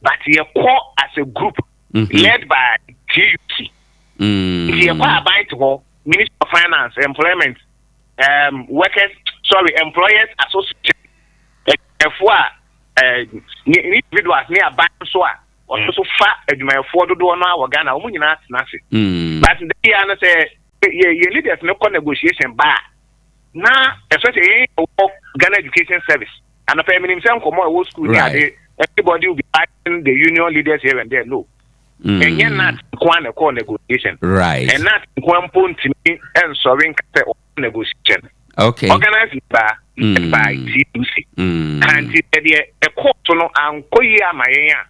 C: but yɛkɔ as a group led by TUC nti yɛkɔ aban te hɔ Ministry of Finance, Employment, Employers Association individuals near aban so a also fa adwumayɛfoɔ dodoɔ no a wɔ Ghana ɔmo nyinaa tena ase but the year no sɛ yɛ leaders no kɔ negotiation ba na especially Ghana Education Service and after minim sɛ nkɔmmɔ ɛwɔ school ne ade everybody will be fighting the union leaders here and there no ɛnyɛ not nkoa na ɛkɔ negotiation and not nkoa mpo ntimi ɛnsɔre nkasɛ negotiation organized by TUC and the ɛkɔ so no ankɔ yie ama yɛn a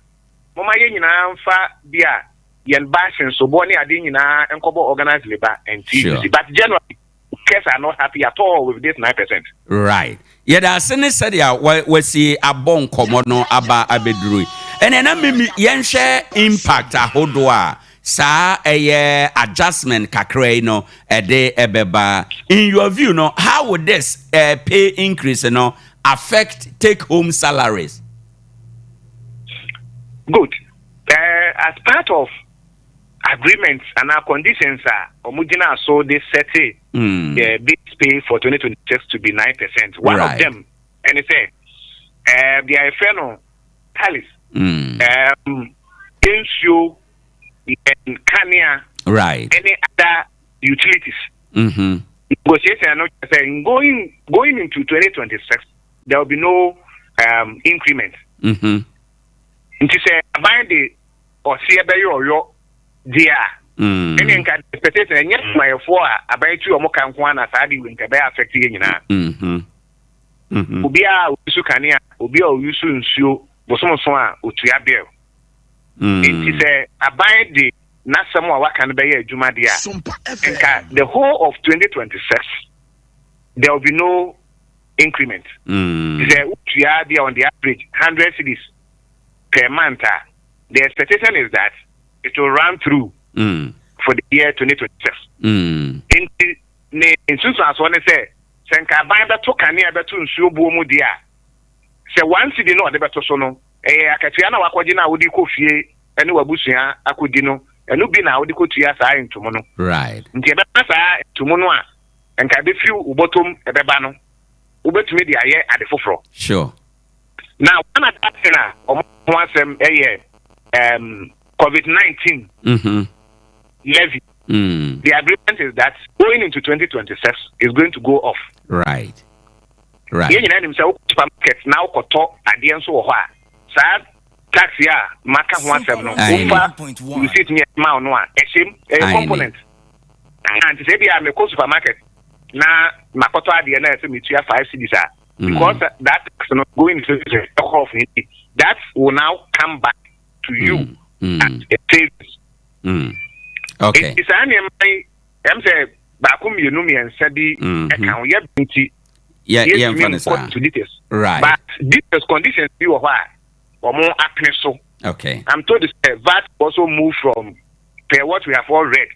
C: mama ye nyina mfa bia yen bashin so boni ade nyina enkobo organized labor and TUC but generally case are not happy at all with this 9%.
B: Right. Yeda sene said ya wasi abon komo no aba abeduru. Ene na mimi yen share impact ahodo a sa eye adjustment kakra no ede ebeba. In your view no, how would this pay increase no affect take home salaries?
C: Good. As part of agreements and our conditions are omugina so they set the base pay for 2026 to be 9%. One of them, and they say the IFNO Palace ensure and Kenya any other utilities. Negotiation saying going into 2026 there will be no increment. Nti say bind the or see ebe yo dia any nka expectation nyɛ mayɛfoɔ a aban tu ɔmo kan ko ana saa de nka bɛ affect yɛ nyinaa obi a osu kanea obi a osu nsuo bosomso a otua bill nti sɛ aban de nasɛm a waka no bɛyɛ adwuma de a nka the whole of 2026 there will be no increment sɛ otua de on the average 100 cedis per month. The expectation is that it will run through for the year 2026. In instance, as one say, Senka buy the token near between Subumu dia. Say once you did not the better sono, Akatiana Wakajina would go fee, and Wabusia, Akudino, and Lubina would go to Yasa in Tomono.
B: Right.
C: In Tiabasa, Tomonoa, and Kabifu, Ubotum, Ebano, Ubet media at the forefront.
B: Sure.
C: Now, one at that once COVID-19 levy. The agreement is that going into 2026 is going to go off.
B: Right.
C: Yeah, you know himself supermarket now koto adian so ho a. Sad tax ya maka ho asem no. You see it near ma no a. A component. And say be am go supermarket na makoto adian na say me tua 5 cedis a. Because that is not going to off that will now come back to you as a savings.
B: Okay.
C: It's I'm saying bakum you know me and said account to details.
B: Right.
C: But these conditions you are why or more acne so.
B: Okay.
C: I'm told to say VAT also move from per what we have all read.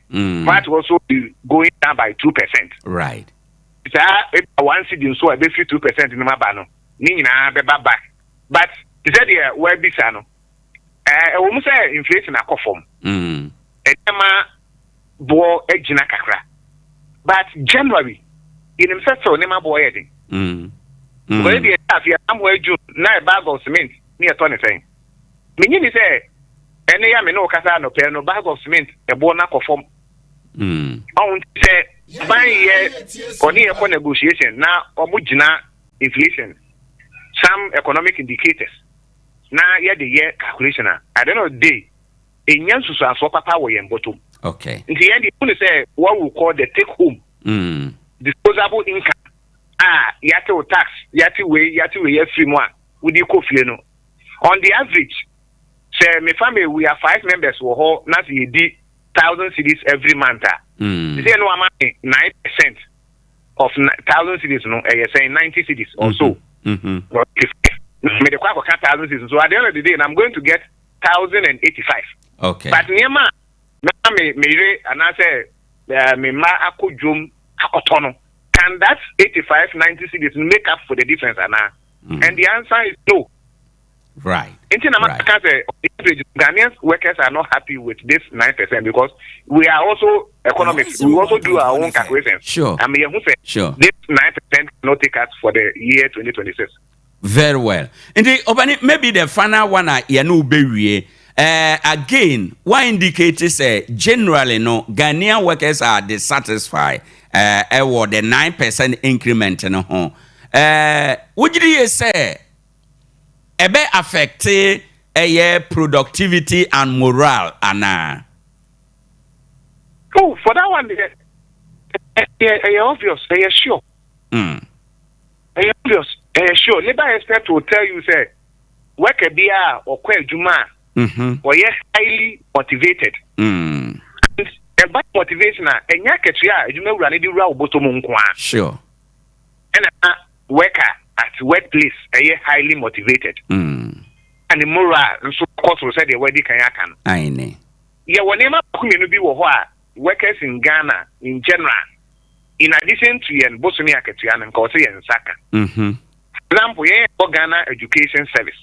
C: VAT also be going down by 2%.
B: Right.
C: It's one city so I be 2% in my bano. Nina be back. But he said yeah, where be sano. Almost say inflation a form. Edema bo ejina kakra. But January in himself so nema boy edin. But if you am where June na a bag of cement near 20 thing. Meaning say any ya me no kasa no pe no bag of cement e bo na form. On say by year on the negotiation now omujina inflation. Some economic indicators. Now yeah the year calculation at the end of the day in yansu so papa we bottom.
B: Okay.
C: In the end you say what we call the take home disposable income. Yati tax, yati we free one with the coffee no.
H: On the average, say my family we are 5 members who hold not the 1,000 cedis every month. They say no amount 9% of 1,000 cedis, no, I say 90 cedis or so. If me the quack 1,000 cedis, so at the end of the day, I'm going to get 1,085.
B: Okay.
H: But Nema, me and I say me ma akujum akotono. Can that 85, 90 cedis make up for the difference, Anna? And the answer is no.
B: Right.
H: Ghanaian workers are not happy with this 9% because we are also economists. We also do our own calculations.
B: Sure.
H: I mean, who said this 9% cannot take us for the year 2026.
B: Very well. And maybe the final one again, what indicates say generally no Ghanaian workers are dissatisfied with the 9% increment no ho. Would you say ebe affect productivity and morale ana?
H: Oh, for that one, obvious, sure. Obvious, sure. Labor expert will tell you, say, work a beer or quite juma, or yes, highly motivated. And by motivation, and yakatria, you know, run the row bottom.
B: Sure.
H: And a worker at workplace, highly motivated. And the moral, and so of course, we said the wedding kayakan.
B: I know.
H: Yeah, whenever community workers in Ghana in general, in addition to yen Bosnia Katian and Kosi and Saka. Example, Ghana Education Service.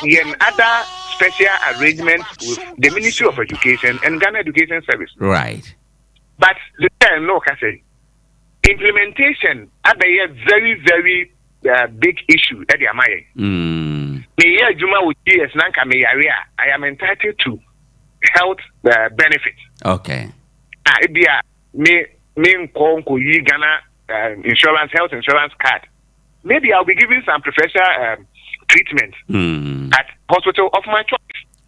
H: Yen other special arrangements with the Ministry of Education and Ghana Education Service.
B: Right.
H: But the time no say implementation are a very, very big issue at the Amaye. Me Juma with years Nanka me area. I am entitled to health benefits.
B: Okay.
H: Me Nkonko yi Ghana insurance, health insurance card. Maybe I'll be giving some professional treatment at hospital of my choice.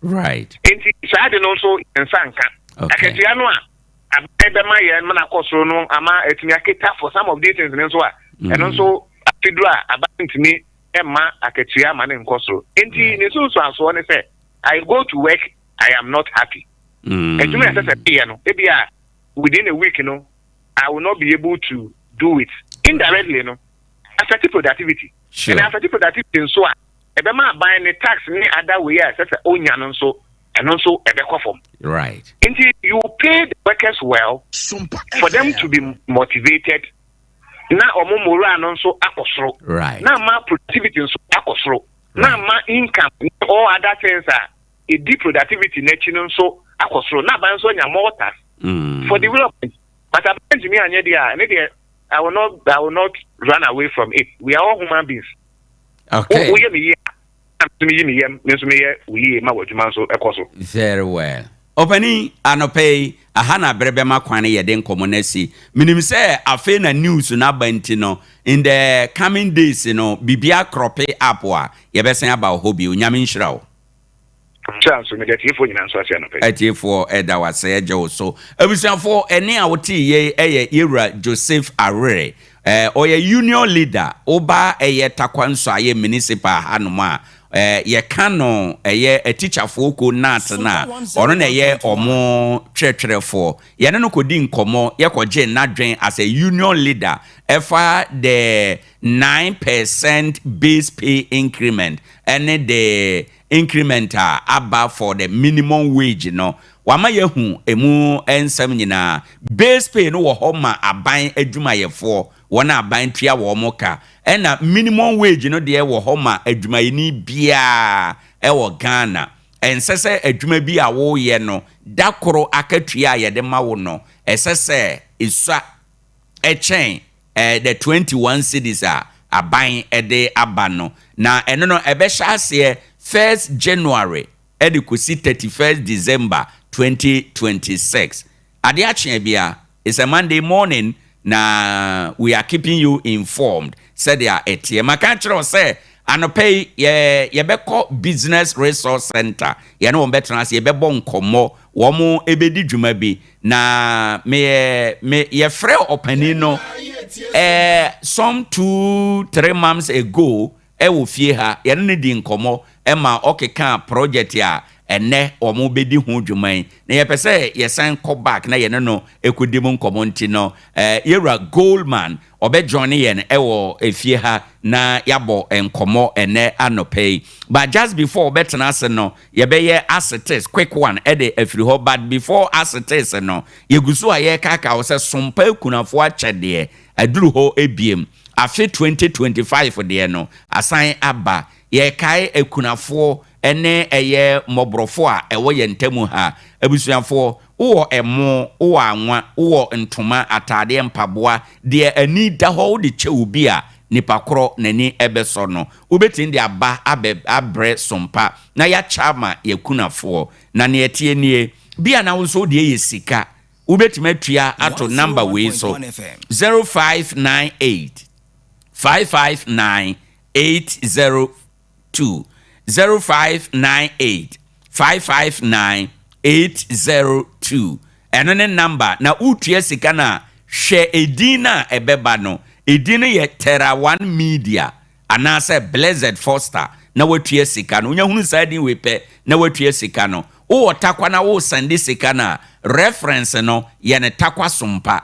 B: Right.
H: And I didn't also in Sanka.
B: Okay.
H: I better my man acosro no ama etimiaketa for some of these things and also afidra about to me Emma aketia man in Koso. Enti nesu so one say I go to work, I am not happy. And you may say piano, maybe within a week, I will not be able to do it. Indirectly, affect productivity.
B: Sure.
H: And affect productivity in so Ebema buying the tax in other way as a onion and so a beco.
B: Right.
H: Until you pay the workers well for them to be motivated. Now moral and so akosro.
B: Right.
H: Now my productivity and so akosro. Now my income all other things are a deep productivity nature and so akosro. Now by so more tax for development. But to me I will not run away from it. We are all human beings.
B: Okay. Very well. Openi anope ahana berebema kwane yeden komonesi. Minim say afe na news na bantino in the coming days bibia krope apwa yebesen about hobby onyame nhyirawo.
H: Chance me get ifo nyina nso ase anope.
B: Atifo eda wase eje so. Abusianfo ene a wote ye Yewura Joseph Arere. Oye union leader oba takwanso aye municipal hanoma ye kano a teacher for ko nat na ono na ye omo twetwerefo ye ne no kodi nkomo ye koje nadwen as a union leader efa the 9% base pay increment and the incrementer above for the minimum wage wama yehu emu ensem nyina base pay no wo homa aban adwumayefo wona aban tua wo moka ena minimum wage no de wo homa adwumayeni bia wo Ghana ensese adwuma bi a wo ye no dakoro akatua ye de ma wo no esese isa echen the 21 cities aban de abano na eno no ebe hya 1st January edikusi 31st December 2026. Ade Akye Abia is a Monday morning na we are keeping you informed. Said they are etie. Maka chiro say anope ye beko business resource center. Ye no betra say ye bebo nkomo wo mo ebedi dwuma bi na me ye frɛ opani no some 2-3 months ago wo fie ha ye ne di nkomo ma okeka project a ene omo bedi ho dwuman na ye pese ye san ko back na ye no ekodi mu nkomo nti no yewra Goldman obe join ye ne ewo efie ha na yabo nkomo ene anopay but just before betena ase no ye be ye assetes quick one ede afiri ho but before assetes no ye gusu aye kaka wo se sompa ekunafo achede aduru ho ebiem afi 2025 de no asan aba ye kai ekunafo ene eye mobrofo a ewo ye ntemu ha abusuafo wo emo wo anwa wo ntoma atade mpaboa de ani da ho de chewubi a nipa kro nani ebeso no ubetin de aba abre sompa na ya chama yekunafo na ne etie nie bia na wo so de ye sika ubetimatua ato number we so 0598 559 802 0598 559 802 eno ne number na utua sika na hwe edina ebeba no edina ye Terra One Media anase Blessed Foster na watua sika no unya hunu side we pe na watua sika no wo takwa na wo sende sika na reference no ye ne takwa sompa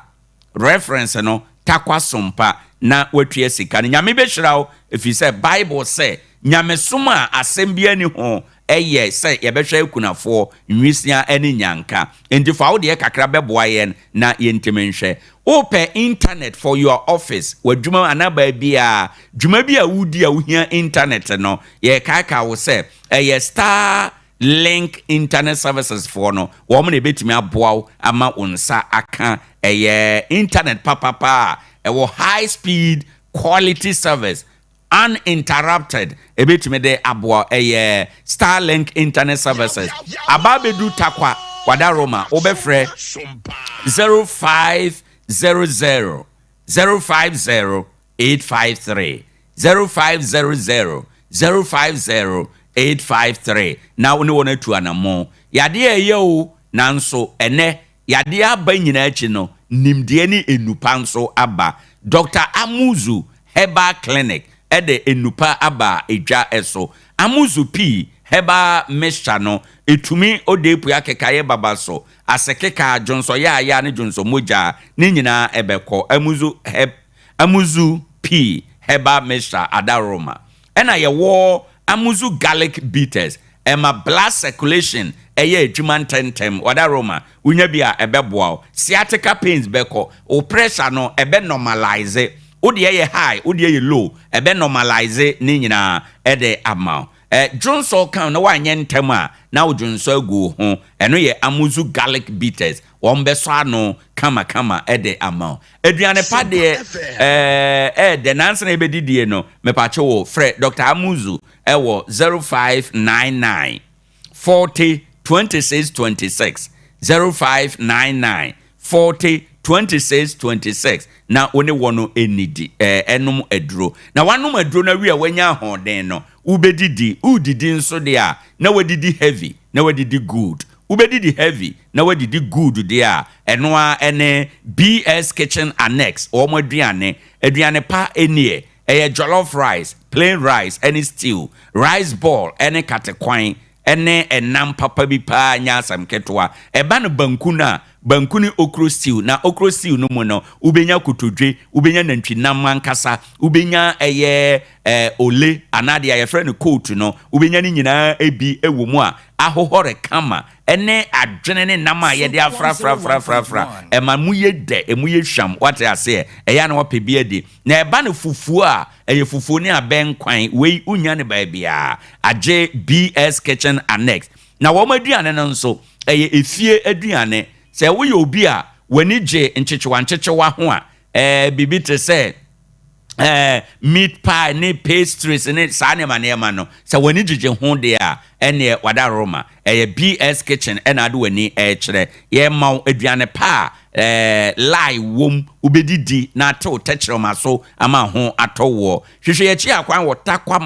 B: reference no takwa sompa na watua sika no nyame behirawo if you say Bible say nyame soma asembia ni ho eye say ye behwa ekunafo nwisia ani nyanka enti fa wo de kakra beboa yen na yentimenhwe open internet for your office wadwuma anaba bia dwuma bia wudi a wohia internet no ye kaka wo say eye star link internet services for no wo mo na betimi aboa ama unsa aka eye internet papa ewo high speed quality service uninterrupted ebetime de aboa Starlink internet services ababedu takwa wada Roma obefre 0500 050 853 0500 050 853 na woni wona tu anamo yade eyo nanso ene yade aba nyina achi no nimde ni enupa nso aba Dr. Amuzu Herbal Clinic ede enupa aba eja eso Amuzu P Herbal Mixture no etumi odepu akekaye babaso asekeka jonso ya ne jonso moja ni nyina ebeko Amuzu P Herbal Mixture adaroma ena ye wo Amuzu Garlic Bitters ema blood circulation eye adwuma ntentem wadaroma unya bia ebeboa sciatica pains beko o pressure no ebe normalize odi ye high odi ye low ebe normalize ni nyina ede ama Johnson kan na wanye ntem a na Johnson agu ho eno ye Amuzu Garlic Bitters wombeso ano kama ede ama aduane pa de de nanse na ebedidie no mepache wo fre Dr. Amuzu ewo 0599 40 26 26 0599 40 26 26 na one wono enidi enum aduro na wanum aduro na wi a wanya hoden no ubedidi udidi nso de a na wadidi heavy na wadidi good ubedidi heavy na wadidi good de a eno a ene BS Kitchen Annex o mo aduane pa enie jollof rice plain rice any stew rice ball any katekwan ene enam papa bi pa nya asam ketwa eba no bankuni okro stew na okro stew no mo no ubenya kutodwe ubenya nantwinam ankasa ubenya ole anade ya friend coat no ubenya ni nyina ebi ewo mu a ahohore kama ene adwene ne nam a ye de afra ema mu ye de emu ye hwam wate ase eya na wapebia de na eba no fufuo a fufuo ne aben kwan we unya ne ba bia age BS Kitchen Annex na wo maduane no nso efie aduane se wo ye obi a wani je nchechewa ho a bibi te se meat pie ne pastries ne sanema no se wani jije ho de a ene wada Roma BS Kitchen ena ade wani kire ye ma aduane pa lai wom ubedidi na to techro maso ama ho atowo hwehwe ye chi akwan wo Takwa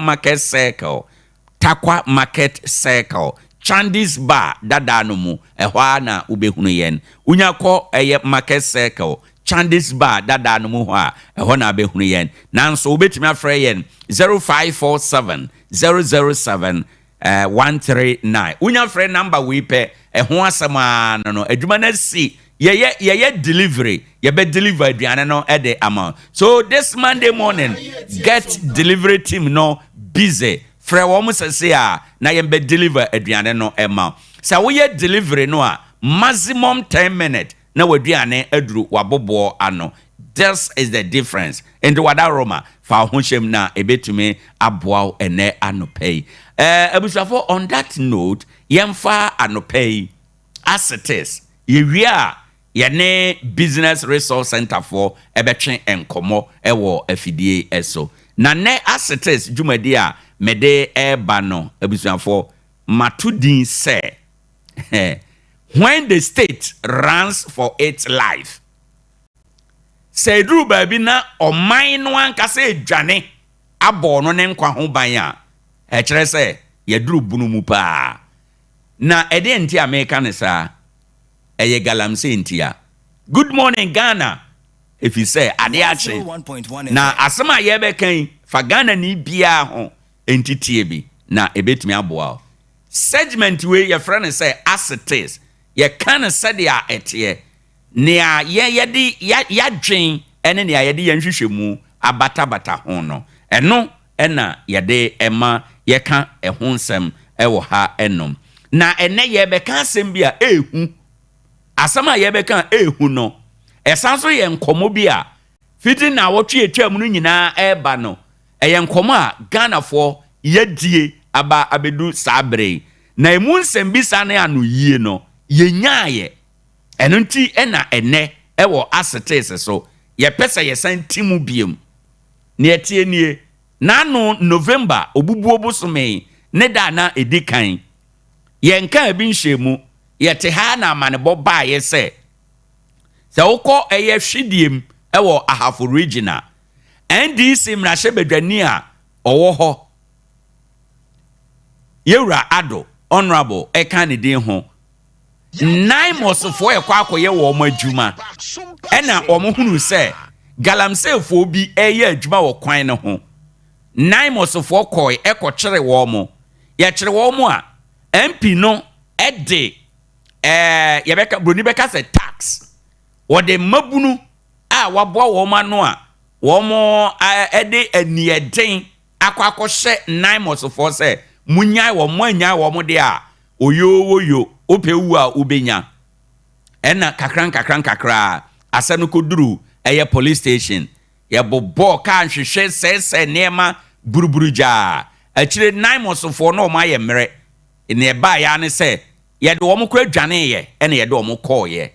B: Market Circle Chandis Bar dada no mu ehwa na ubehunu yen unyakọ Market Circle Chandis bar dada no mu ho a ɛhɔ na abɛhunu yɛn nanso wobɛtumi afrɛ yɛn 0547 007 139 wonya frɛ number we pɛ ɛho asɛm a no adwuma na si yɛyɛ delivery yɛbɛ deliver aduane no ɛde ama so this Monday morning get delivery team no busy frɛ wɔn sɛse a na yɛbɛ deliver aduane no ɛma sɛ woyɛ delivery no a maximum 10 minutes na waduane aduru wabobo ano this is the difference into wada Roma fa ho hyem na ebetumi aboa ene anopei abusafo on that note yemfa anopei as it is yewia yene business resource center for ebetwe enkomo ewo afidie eso na ne as it is dwumadi a mede eba no abusafo matudin se when the state runs for its life say dru baby na oman no ankasa edwane abo no ne nkwa ho ban a e kire se ye dru bunu mu pa na ede nti America ne sa eye galamse nti a good morning Ghana if you say ade ache na asema ye be kan fa Ghana ni bia ho entitie bi na ebetumi aboa segment we your friend say as it is ye kan said ya etie nea yedi ya dwen ene nea yedi yanhwehwemu abata ho no eno ena yede ema ye ka ehun sem ewo ha enom na ene ye be kan sem bia ehu asama ye be kan ehu no esanso ye nkomo bia fiti na wotwe etwam no nyina eba no eye nkomo a Ghana fo yedie aba abedu sabre na emu nsem bi sane anu yie no yenyaye eno nti ena ene ewo asetes so ye pese ye san timu biem ne etie nie nanu November obubuo bosome ne da na edikan ye nka bi nhwemu ye te ha na amanebo ba ye se wokọ eye hwediem ewo ahafo regional NDC mrahye bedwani a owo ho yewura ado honorable eka ne din ho nine mosofo ekwa akoye wo mo adwuma ena omo hunu se galamsefo bi eye adwuma wo kwan ne ho nine mosofo koi ekokere wo mo ye kere wo mo a MP no ede yebeka broni beka se tax wo de mabunu a wabo wo ma no a wo mo ede anieden akwakohye nine mosofo se munyai wo mo anyai wo mo de a oyo opewu a ubenya ena kakran asanu koduru eye police station ye bobo ka nhwehwe sese nema buruburuja akire nine mosofo no ma ye mere ne ba ya ne se ye de wo mo kwa dwane ye ene ye de wo mo call ye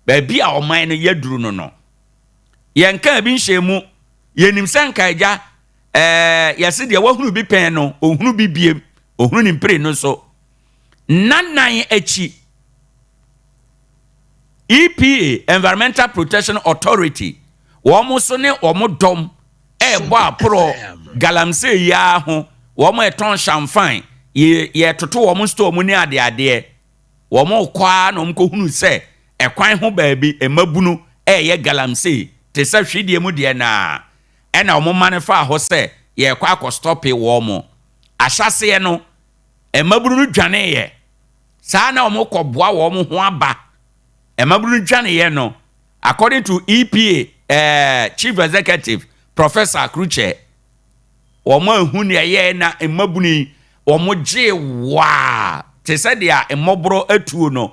B: ba bi a oman no ye duru no ye nka bi nhwemu ye nim sanka eja ye se de wahunu bi pen no ohunu bi biem ohunu ni mpre no so nanan echi EPA Environmental Protection Authority womo so ne womo dom ebo apro galamse ya ho womo eton champagne ye toto womo store mu ni ade womo kwa no mko hunu se ekwan ho baabi emabunu ye galamse te se hwedie mu de na ena womo manefa ho se ye kwa akostop womo ahyase no emabunu no dwane ye saa na omo kɔboa wo mo ho aba emabunu dwane ye no according to EPA Chief Executive Professor Kruche wo mo hu ne ye na emabunu wo mo gye wa te sɛ dia emobro atuo no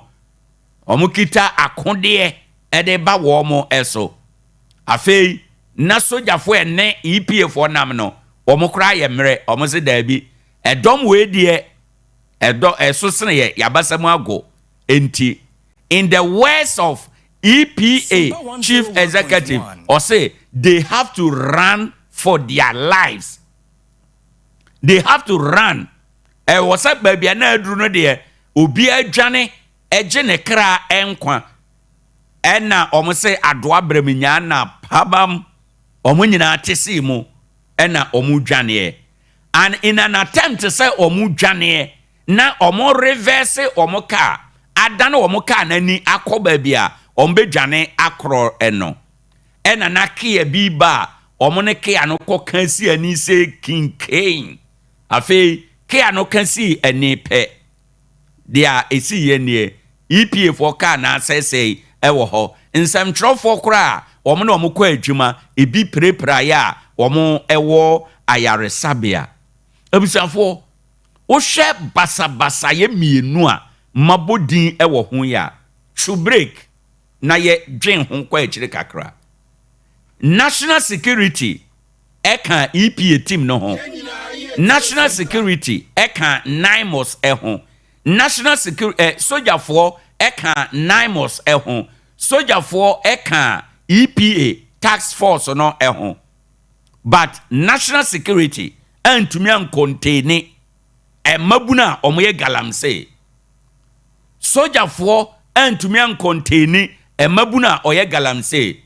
B: omo kita akode ede ba wo mo eso afei na sojafo ene EPA fo nam no wo mo kra ye mere omo se da bi edom we die edo esosene ye yabasamu ago enti in the words of EPA Chief Executive or say they have to run for their lives. They have to run. What's up baby na aduru no de obi adwane eje ne kra enkwa ena omo se adoa braminya na pabam omo nyina tesi mu ena omo dwane and in an attempt to say omo dwane na omo reverse omo car adana omo car nani akoba bia ombe dwane akro eno ena na kia bi ba omo ne kia no ko kan si ani se kinkain afi kia no kan si ani pe dia esi ye nie EPA for ka na sese ewo ho nsam trofo kra omo na omo kwa adwuma ebi prepra ya omo ewo ayaresabia abusanfo wo hwe basabasa ye mienu a mabodin ewo ho ya should break na ye dwen ho kwa akire kakra national security eka EPA team no ho national security eka NIMOS ho national security soldier for eka NIMOS ho soldier for eka EPA task force no ho but national security antumi an contain mabuna omoye galamse soldier for antumi an contain mabuna oye galamse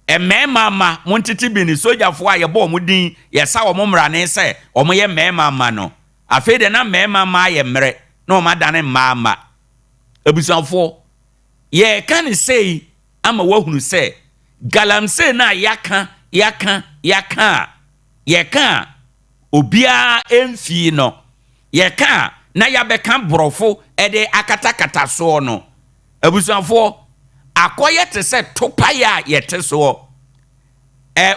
B: mema ma montiti bi ni soldier for aye bo omudin yesa omomra ne se omoye mema ma no afede na mema ma ye mre na omadane mama abusanfo ye kan say ama wahunu se galamse na yaka obia emfi no yeka na yabeka brofo ede akatakata so no abusanfo akoye te se topaya yete so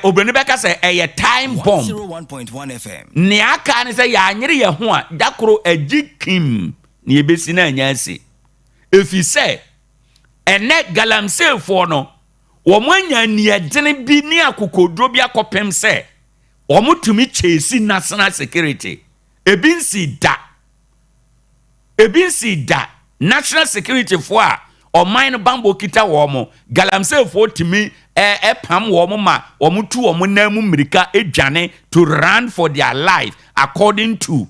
B: obeni beka se eye time bomb
F: 101.1 FM
B: ni aka ni se ya nyere ye ho a dakoro agikim ni ebesi na anyasi efi se ene galamse fo no womanya ni edene bi ni akokodro bi akopem se womutumi chesi national security ebinsi da national security for a oman bambo kita womo galamse fo timi pam womo ma womutu womo namu mirika edwane to run for their life according to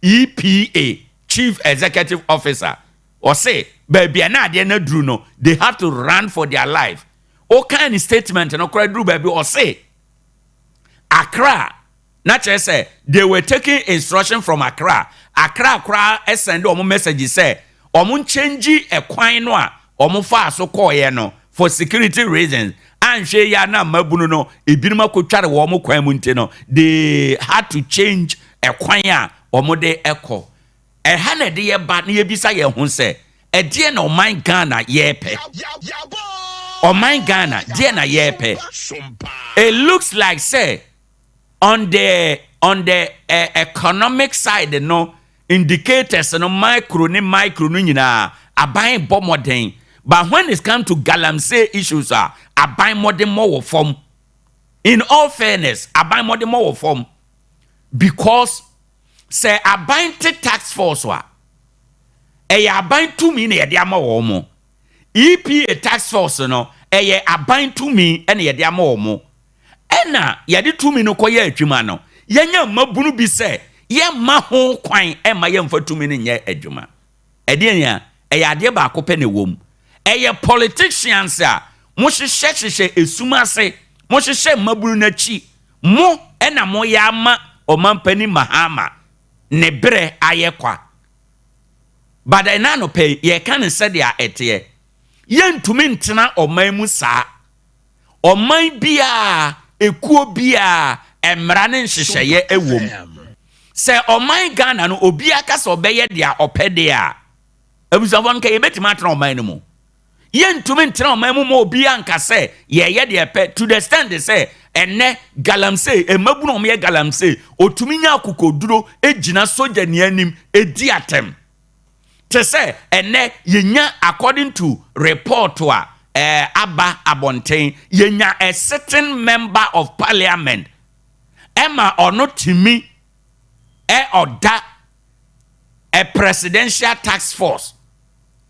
B: EPA chief executive officer or say baby na de na dru no they have to run for their life o kind statement no kra dru baby or say Accra na say they were taking instruction from Accra send omo message say omo change ekwan no a omo fa so koye no for security reasons anhwe ya na mabunu no ebinuma kotware wo omo kwan mu nte no they had to change ekwan a omo de eko ha na de ye ba na ye bisa ye ho se de na oman Ghana yepe oman Ghana de na yepe it looks like say on the economic side no indicators no micro no nyina aban bomoden but when it comes to galamsey issues aban modern more form in all fairness aban modern more form because say aban tax force wa aban to me na yede ama wo mo EPA tax force no aban to me na yede ama wo mo ena yade tumi no koye adwuma no yenya mabunu bi se ye ma ho kwan ma ye mfa tumi no nye adwuma edenia yade ba akopɛ ne wom politicians a mo hyehyɛ esuma se mo hyehyɛ mabunu na chi mo ena mo ya ma omampani Mahama ne bere ayekwa bada na no pɛ ye kan se dia ete ye ntumi ntena oman mu saa oman bia ekuo bia emra ne nhyehyeye ewom se oman Ghana no obi aka so beye dia opede a abusafon ka yebetima atena oman no mu ye ntumi ntena oman mu mo obi anka se ye de pe to the stand say enne galamsey emabu no me galamsey otumi nya akokoduro ejina soja ni anim edi atem te se enne yenya according to report wa Abba Abontain yenya a certain member of parliament Emma or not to me or that a presidential task force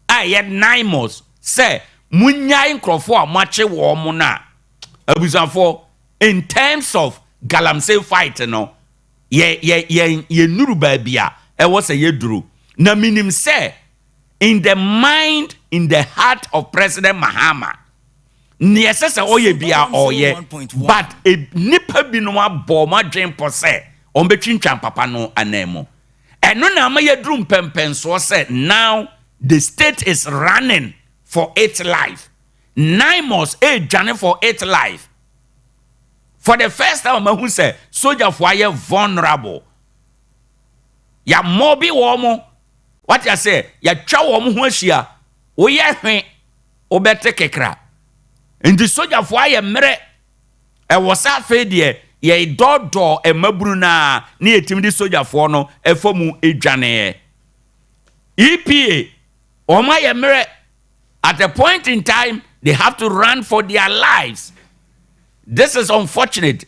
B: I had 9 months say munya inkrofo amache wo mo na abusafo in terms of galamsey fight no ye nuru babia e wo say ye duru na minim say in the mind, in the heart of President Mahama, necessary oye bia oye, but a nipa binwa boma dream pose on between papa no anemo. And no na ma drum pempen so said now the state is running for its life. 9 months journey for 8 life. For the first time, who say soldier for you vulnerable. Ya mobi womo. What you say? Ya cha womo huashia. Oye hwen obete kekra. Ndi soldier for you mere. E wasa fedie ye dodo e maburu na ni etimdi soldier for no e fomu edwane. EPA oma ye mere. At a point in time, they have to run for their lives. This is unfortunate.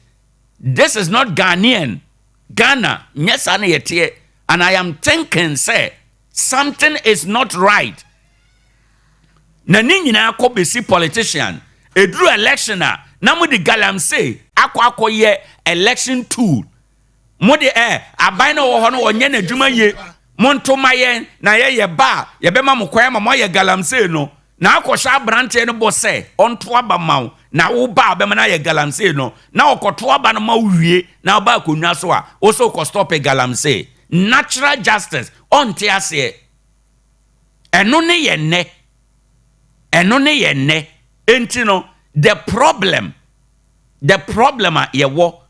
B: This is not Ghanaian. Ghana, yes, and I am thinking, say, something is not right. Na ninyina ko besi politician. Edru election na mo de galamsey akwa ye election tool. Mo de aban na wo ho no onye na adwuma ye. Montoma ye na ye ba ye be ma mo kwaya ma mo ye galamsey no. Na akosha brante no bo say onto aba maw na wo ba be na ye galamsey no na okoto aba no ma wie na ba konwa so a wo so ko stop e galamsey. Natural justice onte ase eno ne ye ne enti no the problem a ye wo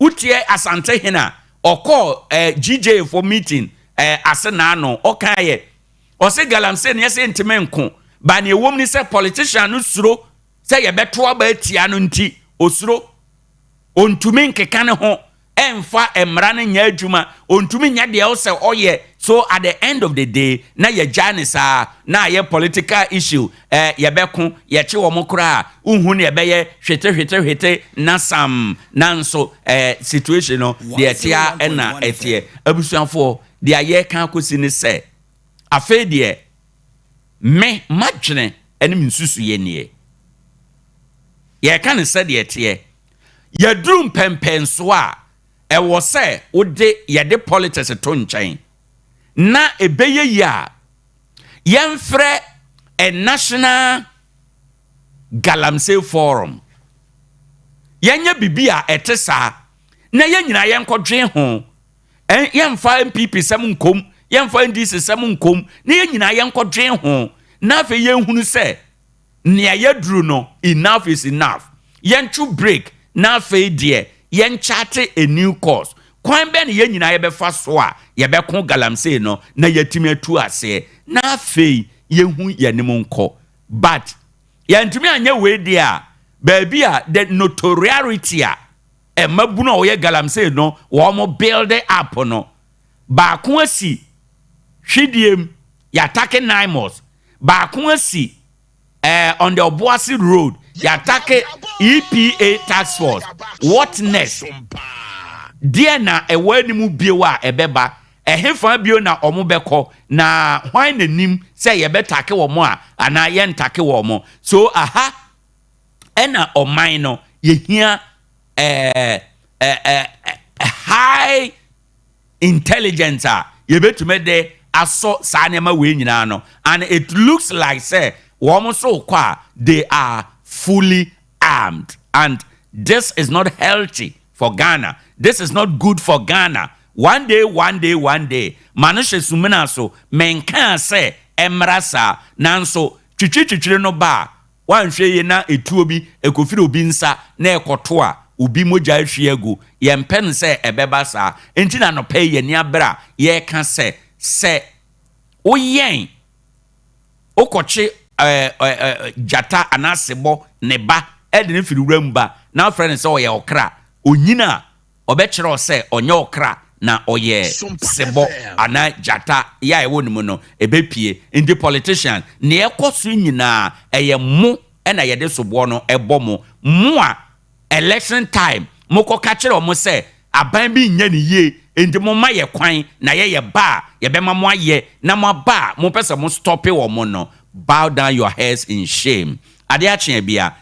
B: utie asante hina oko GJ for meeting asena no okaye o se galamsey ne se ntime nko ba ne wom ni se politician no suro se ye beto aba atia no nti osuro ontumi nkeka ne ho emfa emra ne nya adwuma ontumi nya de o se oye. So at the end of the day na ye janisa na ye political issue ye beko ye che wo mokra unhu ne be ye hwete na sam nanso situation no de tia na etie abusuafo de aye kan akosi ne se afa de me madwene enim nsusu ye ne ye kan se de etie ye drum pempenso a e wo se wo de ye de politics to nchen na ebeye ya yemfre a national galamsey forum yenya bibia etesa na yenyina yenkodwe ho yemfa MPP sam nkom yemfa NDC sam nkom na yenyina yenkodwe ho na fe yenhunu se ne ayaduru no enough is enough yenchu break na fe die yenchate a new course. Kwan ben ye nyina ye befa so a ye beko galamsey no na yatimi atu ase na afei ye hu ye nim nko but ye ntumi anya we dia baabi a the notoriety a mabu no ye galamsey no wo mo build up no ba ko asi hwediem ya attack 9 months ba ko asi on the Obuasi road ya attack EPA task force. What next? Dear na word mu biewa ebeba ehemfa bio na omo beko na hwan na nim say ye betake wo mo a ana ye ntake wo mo. So aha ena oman no ye hia high intelligence ye betume de aso sa nema we nyina no, and it looks like say wo mo so kwa they are fully armed, and this is not healthy for Ghana. This is not good for Ghana. One day. Manushe sumina so menkan se emrasa nanso chichichichire no ba. Wanhwe ye na etuobi ekofiri obi nsa na ekoto a obi moja ahwe agu. Ye mpen se ebeba sa. Enti na no pay ye ni abra ye ka se oyen okoche jata anasebo neba edine firi wramba na friend se oye okra onyina obechiro se onye okra na oye sebo ana jata ya ewo nimu no ebepie ndi politician ne ekoso nyina eye mu na ye de sobo no ebomo mu a election time moko ka kire omo se aban bi nya ne ye ndi mo ma ye kwan na ye ba ye be ma mo aye na mo ba mo pese mo stop e wo mo no. Bow down your heads in shame. ADE AKYE ABIA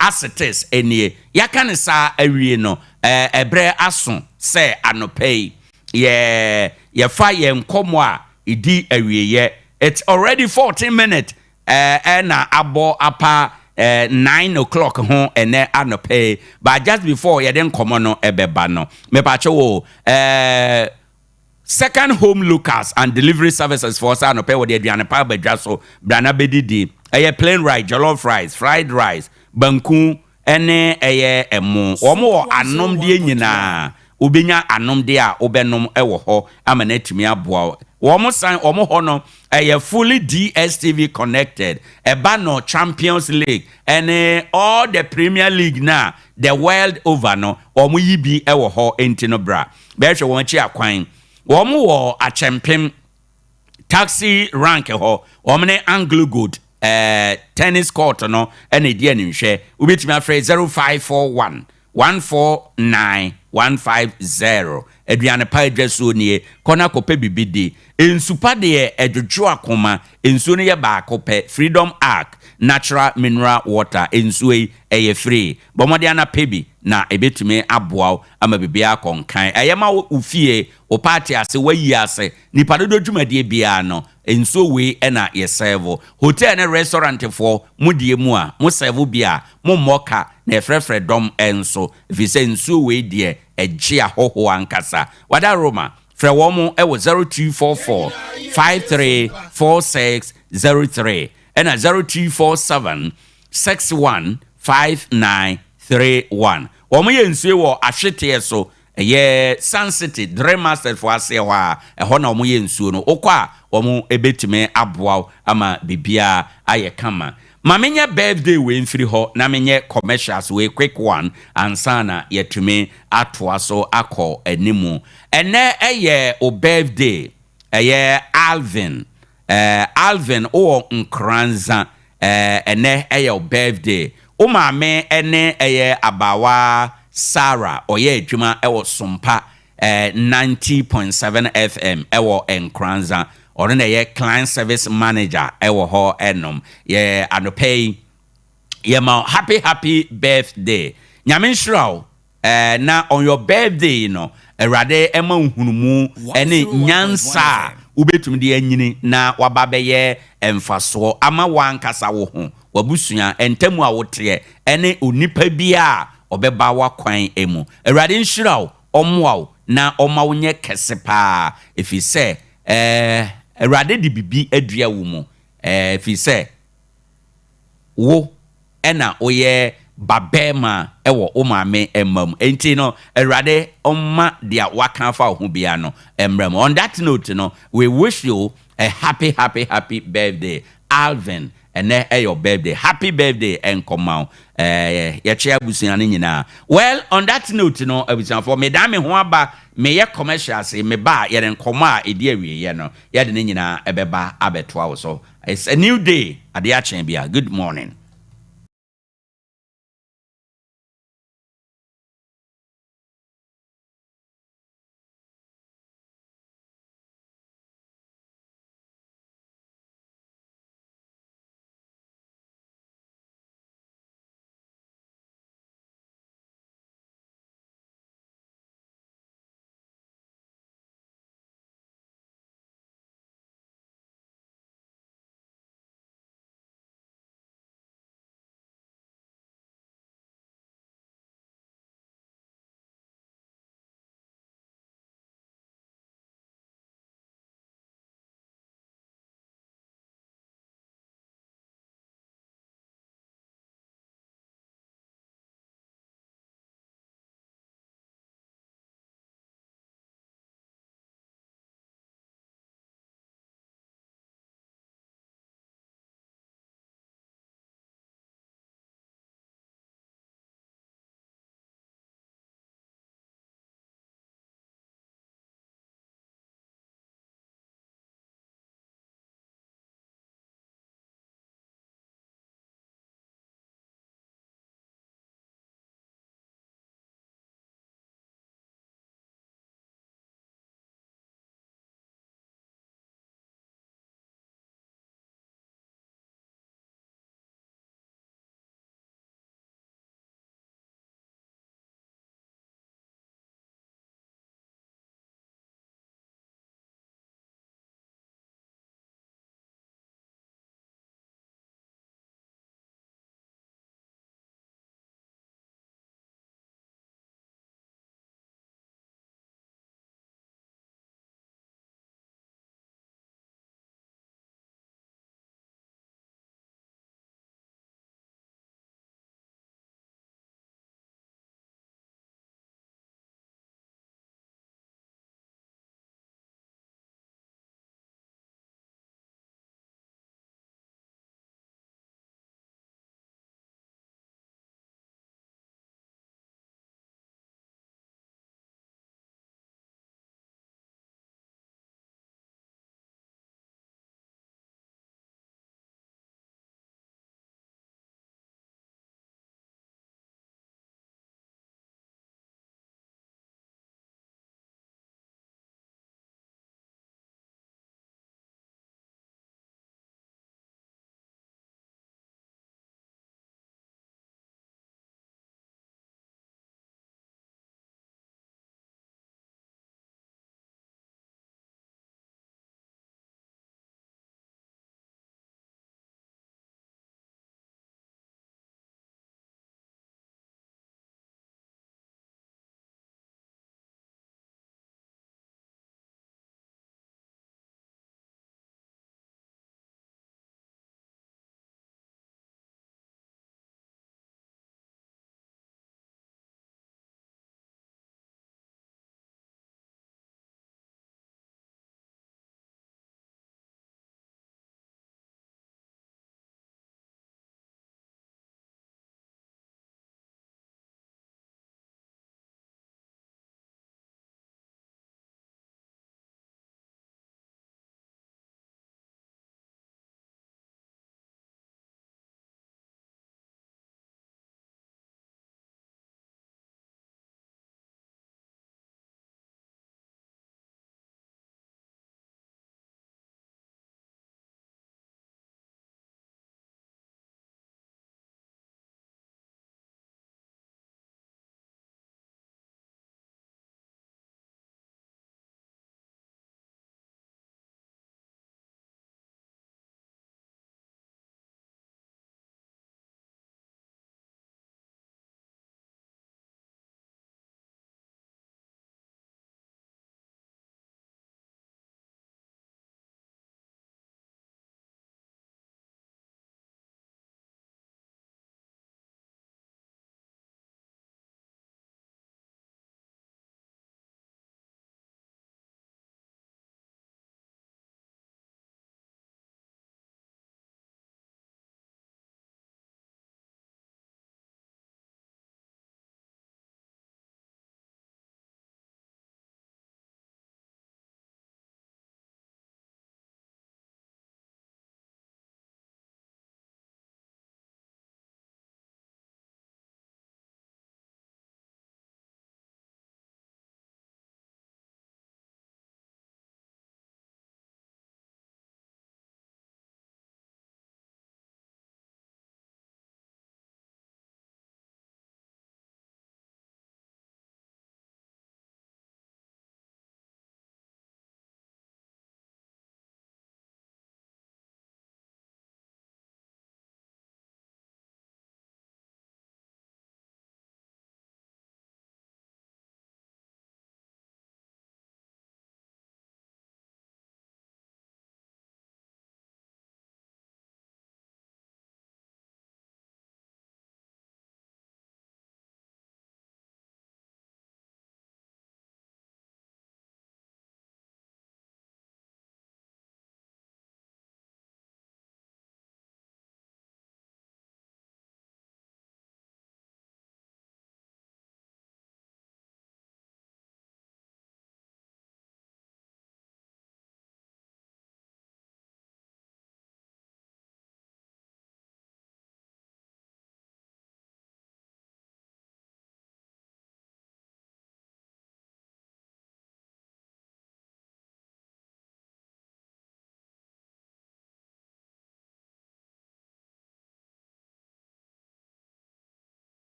B: as it is enie yakane sa awie no ebre aso se anopei ye fa ye nkomo a idi awie ye. It's already 14 minutes na abo apa 9 o'clock ho ene anopei, but just before ye den komo no ebeba no me pa che wo second home lookers and delivery services for sa no pay with the aduane pa badwa so brana bedidi plain rice, jollof rice, fried rice, banku ene emo omo anom de nyina obenya anom de a obenom ewo ho amana atimi aboa omo san omo ho no fully DSTV connected eba no Champions League and all the Premier League na the world over no omo yibi ewo ho enti no bra be hwe won chi akwan omo wo achempem taxi rank ho omo ne Anglo Good tennis court no ene die ni hwe ubetimi afre 0541 149 150 aduane pa adwaso nie kona kope bibidi ensupa de edwodwo akoma ensuo ne ye ba kope Freedom Arc natural mineral water ensuo eye free bomode ana pebi na ebetumi aboa ama bibia konkan ayema ufie o party ase wayi ase nipa dodo dwumade bia no ensuo we na ye serve hotel na restaurant for mudie mu a mo serve bia mo moka na efrefre dom enso vise ensuo we de ejia hoho ankasa wada Roma frɛ wɔn ɛwɔ 0244 534603 ɛna 0247 615931 wɔn yɛ nsuo wɔ ahweteɛ so ɛyɛ Sun City Dre Master for ase hɔ a ɛhɔ na wɔn yɛ nsuo no okɔ a wɔn ebetumi aboa ama bibia ayɛ kama. Mamenye birthday we mfiri ho na menye commercials we quick one ansana yetumi atoa so akọ animu ene eye o birthday eye Alvin o nkranza ene eye o birthday o maame ene eye abawa Sarah oye adwuma ewo SOMPA 90.7 FM ewo nkranza or na ye client service manager ewo ho enom ye anopay ye ma happy birthday nyame nhyiraw na on your birthday you know erade ema nhunumu ene nyansa ubetum de anyini na waba ye emfaso ama wankasa wo ho wabusua entamu a wote ene onipa bia obeba wakwan emu erade nhyiraw omwaw na omawonye kesepa efise Erade di bibi adua wo mu fi se wo ena oye babema ewo o maame emam enti no erade omma dia waka fa ho bia no emram. On that note no we wish you a happy birthday Alvin and your birthday happy birthday enkomau ye chia busuan nyina. Well on that note no abusuan for me da me ho aba me ye commercials me ba ye nkoma edi awie ye no ye de nyina ebeba abetoa wo so. It's a new day ADE AKYE ABIA. Good morning.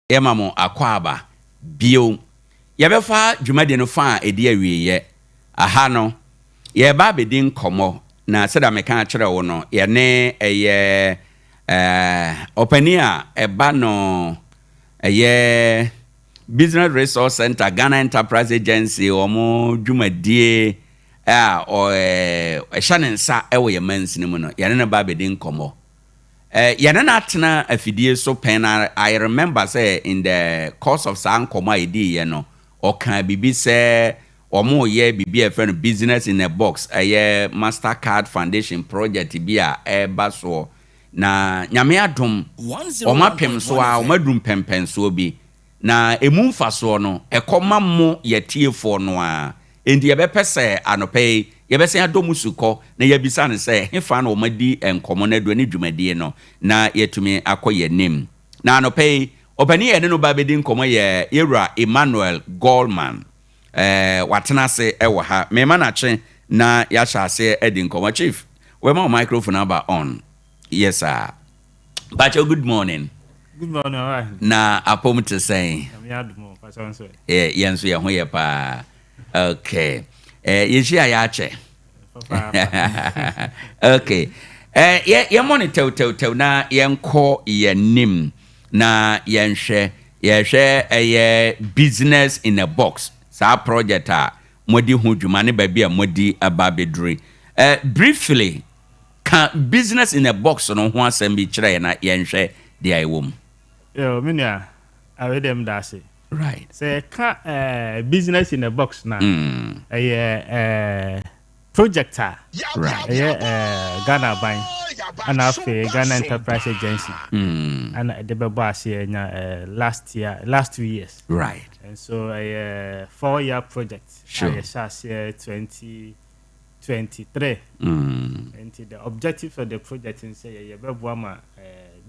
B: yɛma mo akwaba bio yɛbɛfa dwumadi no fa edi awieyɛ aha no yɛba bedi nkɔmmɔ na sɛda meka akyerɛ wo no yɛne ɛyɛ opani a ɛba no ɛyɛ Business Resource Center Ghana Enterprise Agency omo dwumadie a ɛhyɛ ne nsa ɛwɔ yɛ mansini mu no yɛne ne ba bedi nkɔmmɔ yɛne na atena afidie so pen I remember say in the course of saa nkɔmmɔ a yɛdi yɛ no ɔka bibi sɛ omo yɛ bibi a friend business in a box ɛyɛ Mastercard Foundation project bi a ɛba so na nyame adom ɔmapem so a ɔmadum pempen so bi na emu mfaso no ekoma mo yetiefo no a endi yebepɛ sɛ anɔpɛ yɛbɛsɛ adom sukɔ na yɛbisa ne sɛ hefa na ɔmadi enkomo na do ne dwumadie no na yɛtumi akɔ yɛnim na anɔpɛ opani yɛ ne no ba bedi nkomo yɛ Yewura Emmanuel Goldman watena se ɛwɔ ha mema na kye na yɛahyɛ ase edi nkomo chief we ma microphone aba on yes sir Bacho good morning.
I: Good morning, all right.
B: Na apom to say. Yenso ye ho ye pa. Okay. Yeshi ayache. Okay. Ye monitor tew na yenko ye nim na yenhwe business in a box. Sa project a modi hu dwuma ne ba bia modi ababedri. Briefly can business in a box no ho asem bi kire na yenhwe dia ewom.
I: Yo, minya, I read them that say.
B: Right.
I: Say, business in a box now. Projector.
B: Right.
I: Ghana Bank. And after Ghana Enterprise Agency. And the Baba say last 2 years.
B: Right.
I: And so a 4-year project.
B: Sure.
I: I say 2023. And the objective of the project is say you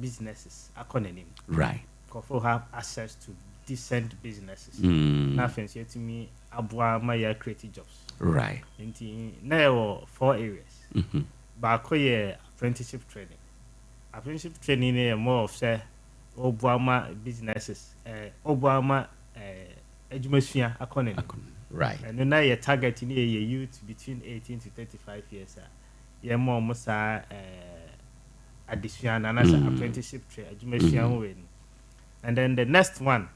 I: businesses economy.
B: Right.
I: People have access to decent businesses. Nothing say to me abua my creative jobs.
B: Right.
I: Now 4 areas. Back apprenticeship training. Apprenticeship training is more of say Obama businesses. Obama education economy.
B: Right.
I: And now you're targeting a youth between 18 to 35 years. You're more almost addition and as apprenticeship training. And then the next one,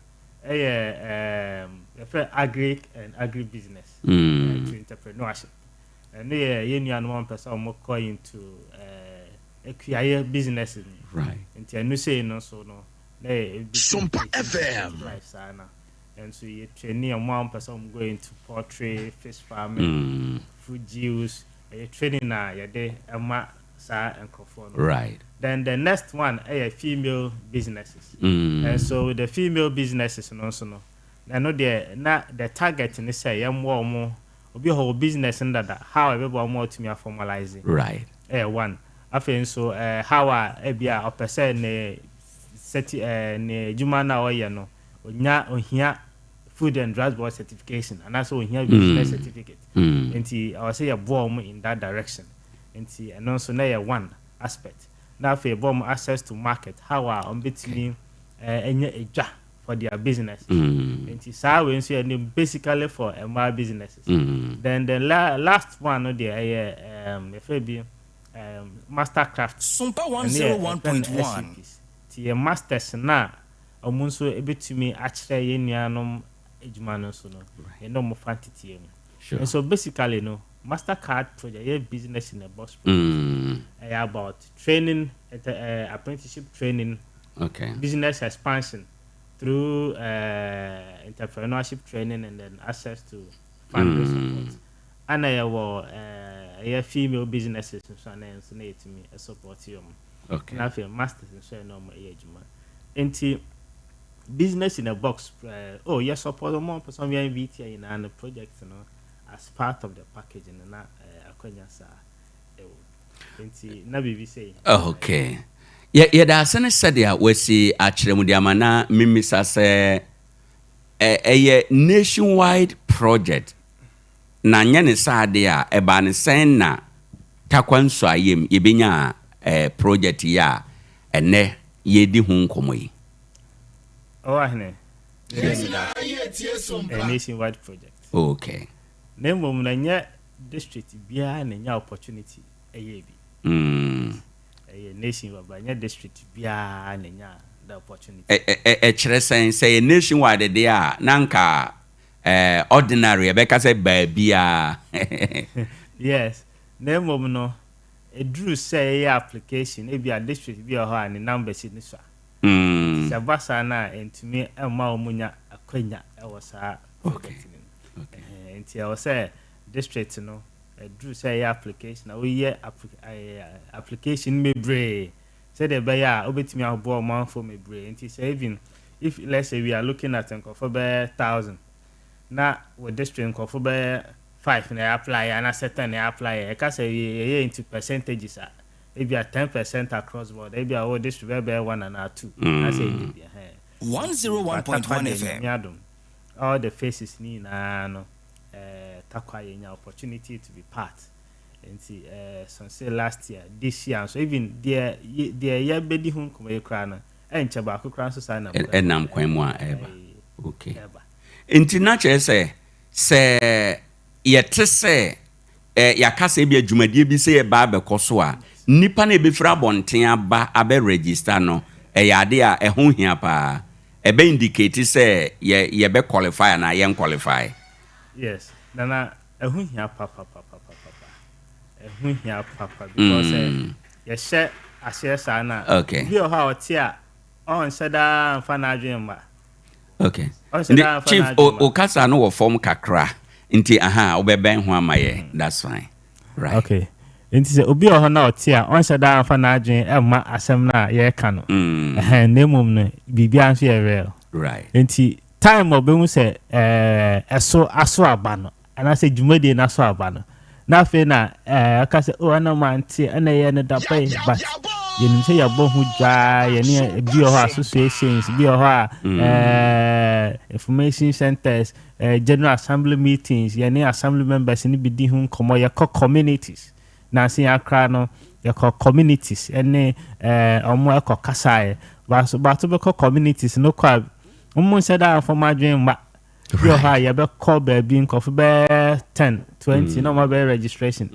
I: agri and agribusiness to entrepreneurship. And you one person more going into acquire businesses.
B: Right.
I: And you say no so no.
F: SOMPA FM.
I: And so you training one person going to poultry, fish farming, fruit juice. You training now. You're there. And
B: right.
I: Then the next one female businesses. And so the female businesses and also no. I know the target in this say more be whole business and that how everyone more to me formalizing.
B: Right.
I: One. I think so how abia a person set ne juma na oye no onya ohia food and drugs board certification and also ohia business certificate. And I will say a bomb in that direction. And also now one aspect. Now for bomb access to market, how are between a job for their business. And it's basically for MR businesses. Then the last one of the Mastercraft.
F: SOMPA 101.1.
I: The masters now almost able to me actually in Yanum Ejmano Sono. And no more quantity.
B: Sure.
I: And so basically no. Mastercard project, business in a box. About training, apprenticeship training, business expansion through entrepreneurship training, and then access to funding support. And I have female businesses and so on, and to me a support you. Okay. I feel masters and so on age man. And business in a box. Oh yes, support more for some VT in a project, you know. As part of the package and na akwanyasa na bibi say
B: okay da sene said ya wasi akyeremu de amana mimisa se nationwide project na nya ne sade a eba ne sen na takwanso ayem yebenya project ya ene yedi hu nkomo yi.
I: OWOAHENE a nationwide project.
B: Okay.
I: Name na nya district bia na nya opportunity bi. A nationwide nya district bia na nya the opportunity.
B: Chere say nationwide there nanka ordinary ebeka say bia.
I: Yes. Name no a drew say application e bia district bia ho and numbers ni so. Sabasa na entumi ema omunya akwanya e was
B: okay.
I: Nti I was say district no drew say application we ye application me bre say the buyer obetimi abo man for me bre nti say even if let's say we are looking at for 1,000 na with district for 5 na apply and a certain apply e ka say ye into percentages maybe a 10% across board maybe our district be 1 and 2 I say
F: 101.1 FM
I: all the faces ni na no takwa yenya opportunity to be part and see some say last year this year so even there year bedi hun kuma ye kra na enche ba akokra so sa na
B: enam kwan mu a eba okay enti na che se yete se yakasa bi adwumadie bi se ye ba bekoso a nipa na ebefira bonten aba abe register no yade a ehun hia pa ebe indicate say ye be qualify na ye qualify.
I: Yes nana ehun hia papa ehun hia papa because ye share ashare sana
B: okay
I: bi o ha oti a on sada fa na adwen ma
B: okay chief o kasa no wo form kakra nti obeben ho amaye that's fine right
I: okay nti se obi o ho na oti a on sada fa na adwen e ma asem na ye ka no nemum no bibia nso ye real
B: right
I: nti time obemu se aso aba no ana se dwumade na so aba no na fe na aka se ana manti ana ye ne da pai but yenim se ya bo hu dwa ye ne bi o ho associations bi o ho information centers general assembly meetings ye ne assembly members ni bi di hu komo ye communities na se akra no ye communities ene omo e kasae ba to be communities no kwa omo se da for madwen ma bi o ha ye be call ba bi nkofu be 10 20 no ma be registration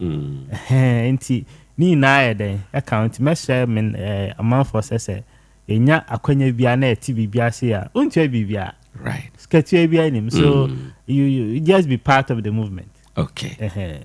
I: enti ni na ye den account me share men amount for say enya akwanya bia na eti bibia se ya untua bibia
B: right
I: sketch bia nim so you just be part of the movement
B: okay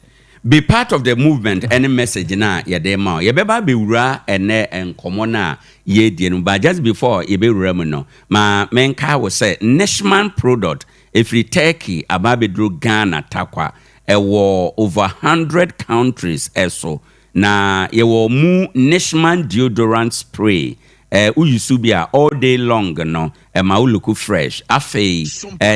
B: be part of the movement any message na ye dey ma ye be ba be wura ene enkomo na ye die no but just before ye be wura mu no ma menka wo say national product if you Turkey ababedro Ghana takwa ewo over 100 countries eso na ye wo mu national deodorant spray uyusubia all day long no ma uluku fresh afei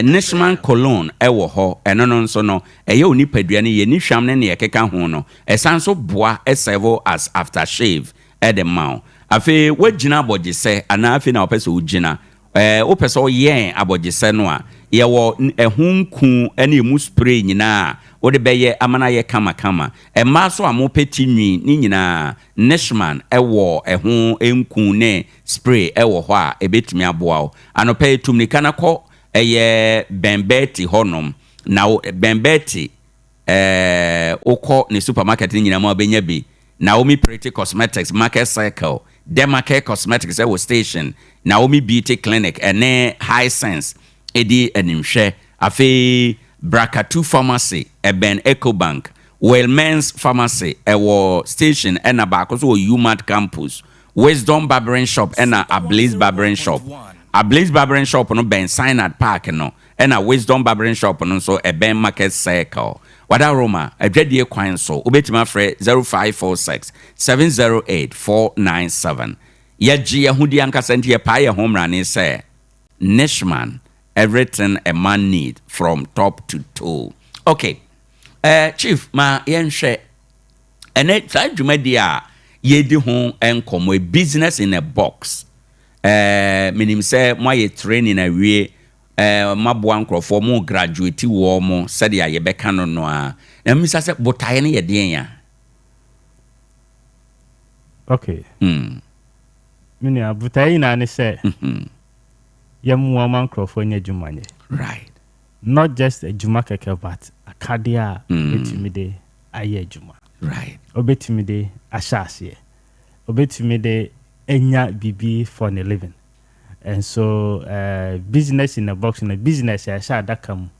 B: national cologne ewo ho eno no nso no eye oni padua ne ye ni hwam ne ye keka ho no esanso boa serve as aftershave the mouth afei wagina abogise ana afei na opese ugina opese oyen abogise no a ye wo ehunku ene emu spray nyina o de beye amana ye kama ma so amopeti nwi ni nyina nishman ewo ehun enku ne spray ewo ho a ebetumi aboa o anopa etumnika na ko eye bembeti honom na bembeti okọ ne supermarket nyina ma benya bi Naomi Pretty Cosmetics Market Circle Demarket Cosmetics ewo station Naomi Beauty Clinic ene High Sense edi animhwe afi Brakatu Pharmacy Eben Ecobank Wellmans Pharmacy ewo station ena baako so UMAT campus Wisdom Barbering Shop ena Ablaze Barbering Shop Ablaze Barbering Shop no Ben Synod Park no ena Wisdom Barbering Shop no so Eben Market Circle wada Roma adwadie kwan so obetima frɛ 0546 708 497 yaji yahudi ankasa ntie pa ye homrane sɛ Nishman everything a man need from top to toe. Okay. Chief, ma yenhwe ene tadwumadi a yedi ho enkomo business in a box. Minim sɛ mo ye training awie mabua nkrofo mo graduate wo mo sɛde a yebɛka no no a. Na misa sɛ botaye ne ye den ya.
I: Okay. Mini abutaye na ne sɛ yam woman crofone jumanye.
B: Right.
I: Not just a juma keke, but a cardia betimide aye juma.
B: Right.
I: Obetimide ashasye. Obetimide enya bibi for a living. And so business in a box, in a business I shall that come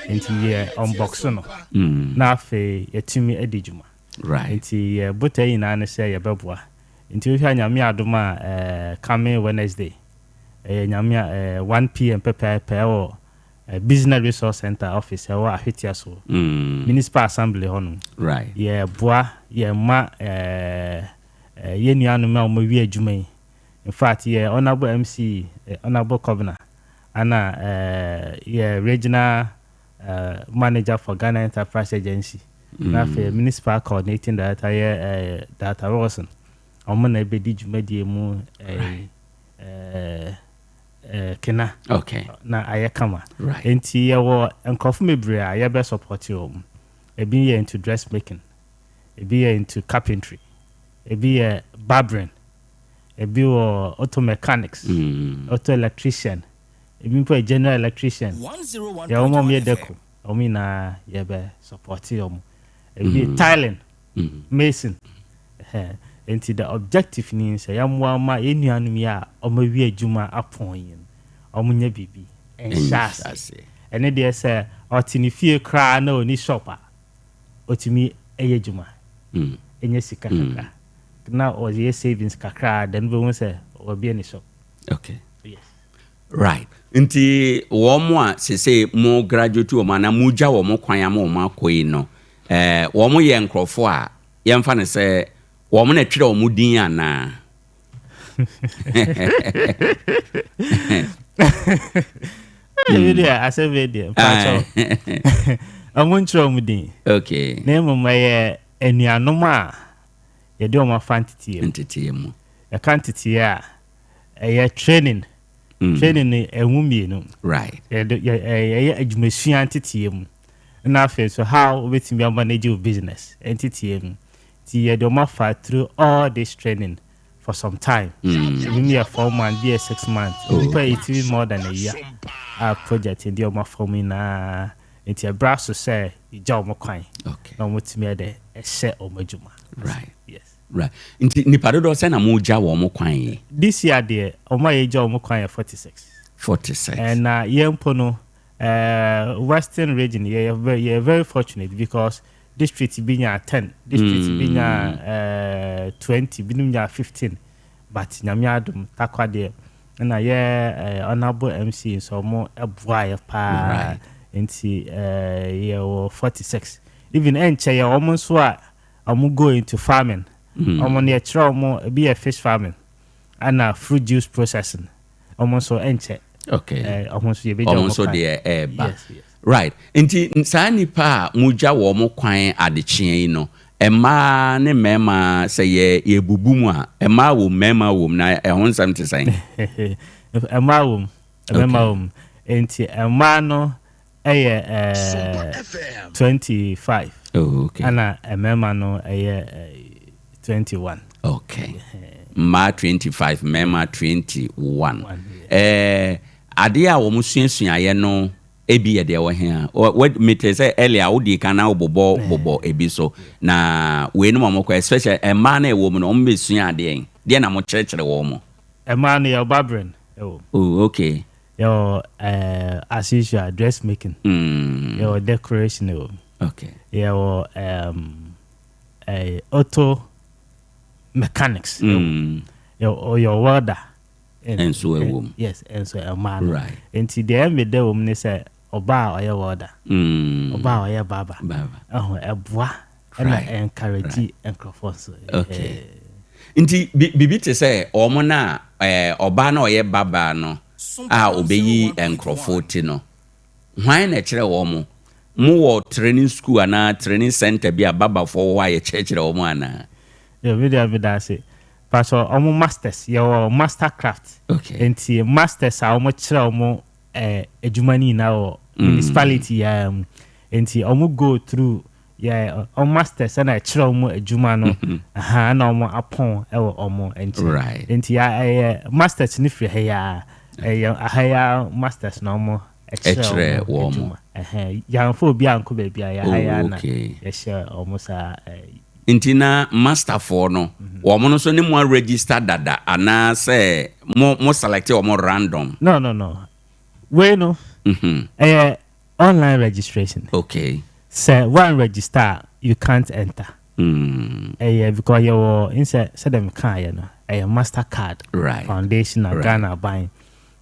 I: into ye unboxing. Na fe yetimi edijuma.
B: Right.
I: Into butter in an say a bebwa. Into nyamia aduma coming Wednesday. Nyamia 1 p.m. per business resource center office or Ahitiaso. Municipal assembly honum.
B: Right.
I: Yeah, bois, yeah, ma yenu ma omowie adwuma. In fact, yeah, honorable MC, honorable governor, and yeah, regional manager for Ghana Enterprise Agency. Now, municipal coordinating director, yeah, Dr. Wilson. I'm gonna be did mu kena.
B: Okay.
I: Na ayakama.
B: Right.
I: Enti yawo enkofu mebre a yabe support you. Ebi ye into dressmaking. Ebi ye into carpentry. Ebi ye barbering. Ebi wo auto mechanics. Auto electrician. Ebi po general electrician. Ya omo me deco. Omi na yabe support you. Ebi tiling. Mason. Enti the objective ni say yamwa ma enuanum ya omo wi adwuma apon yin. Omo nya bibi enhyase. Ene de say otini fie kra na oni shop a otimi eye adwuma. Enye sika kakra. Na o ye savings kakra then we won say obi any shop.
B: Okay.
I: Yes.
B: Right. Nti wo mo a se mo graduate wo ma na mo gya wo mo kwan ama wo ma koi no. Wo mo ye nkrofo a yemfa ne say wo mo na twere wo mo din ana.
I: Video I say video. Pacho. Amun twere wo din.
B: Okay.
I: Na mo maye enuanom a ye de o ma fantity
B: mu.
I: Ya quantity a training. Training enwumie no.
B: Right.
I: Ya adwumasua entity mu. Na fe so how wetin be manage your business entity mu. Ti ye do ma fa through all this training for some time. Even me a 4 months, be a 6 months. It even more than a year. Our project in the Oma for me na into a brass to say you job mo kwan.
B: Okay.
I: No what me there a set o majuma.
B: Right.
I: Yes.
B: Right. Inti ni parodo say na mo ja wo mo kwan.
I: This year there o ma ye job mo kwan 46.
B: 46.
I: And yempo no western region you're very fortunate because district binya 10, district binya 20, binya 15, but nyamiadum takwa there na ye honorable MC so moeboa pa into 46. Even enche ye almost so amu go into farming. Omo ne try mo be a fish farming and fruit juice processing. Almost so enche.
B: Okay.
I: Almost ye be
B: almost there yes. Right. Inti saa nipa muja wo mo kwan adechie no. Ema ne mema say ye bubu mu a ema wo mema wo na ehon nsam te san.
I: Ema wo enti ema no 25.
B: Oh, okay.
I: Ana mema no 21.
B: Okay. Ma 25, mema 21. Ade a wo musuasua ye no ebi ye de wo he a what me say earlier wo di kana bobo ebi so na we no mo kwa especially e ma na e wo mu no mo besua ade de na mo kyerɛkyerɛ wo mo
I: e ma na your barbering
B: oh okay
I: your as usual dressmaking your decoration
B: okay
I: your auto mechanics your welder
B: and so a woman.
I: Yes, and so a man.
B: Right.
I: And to the end of the woman say, Oba or your water. Oba or your baba. Oh, a bois. And I encourage and crofos.
B: Okay. Inti bibi te say, Omona, Oba no ye baba no. Obeyi and crofoti no. Why natural woman? More training school and training center be a baba for why a church or one.
I: Yeah, video that's it. Pastor omo masters your mastercraft
B: okay
I: enti masters a omo kira omo adwumani na o municipality enti omo go through omo masters na kira omo adwuma no na omo apon e wo omo enti
B: right
I: enti masters ni free he ya higher masters no more
B: Echere womo.
I: Young for Bianco baby, I share almost
B: Intina master for no. Woman so ni more register dada ana say more selected or more random.
I: No. Bueno. Online registration.
B: Okay.
I: Say one register you can't enter. Because you inside them can a MasterCard foundation and Ghana buying,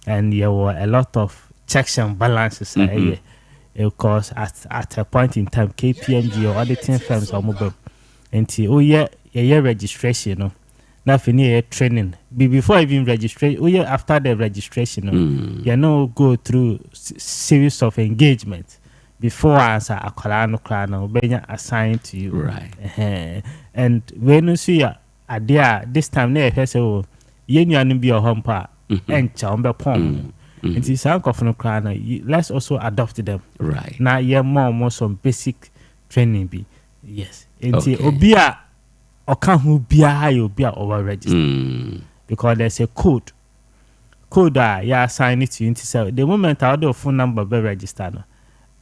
I: and there were a lot of checks and balances. Because at a point in time, KPMG or auditing firms are mobile. Until registration, nothing training. Before even registration, after the registration, you go through series of engagement before answer a colano being assigned to you.
B: Right.
I: And when you see there this time they say, oh, you be your home part and chamber pong. It is let's also adopt them.
B: Right.
I: Now you're more some basic training be. Yes. Until Obia or can who be a over register. Because there's a code you assign it to you into the moment I do phone number be registered.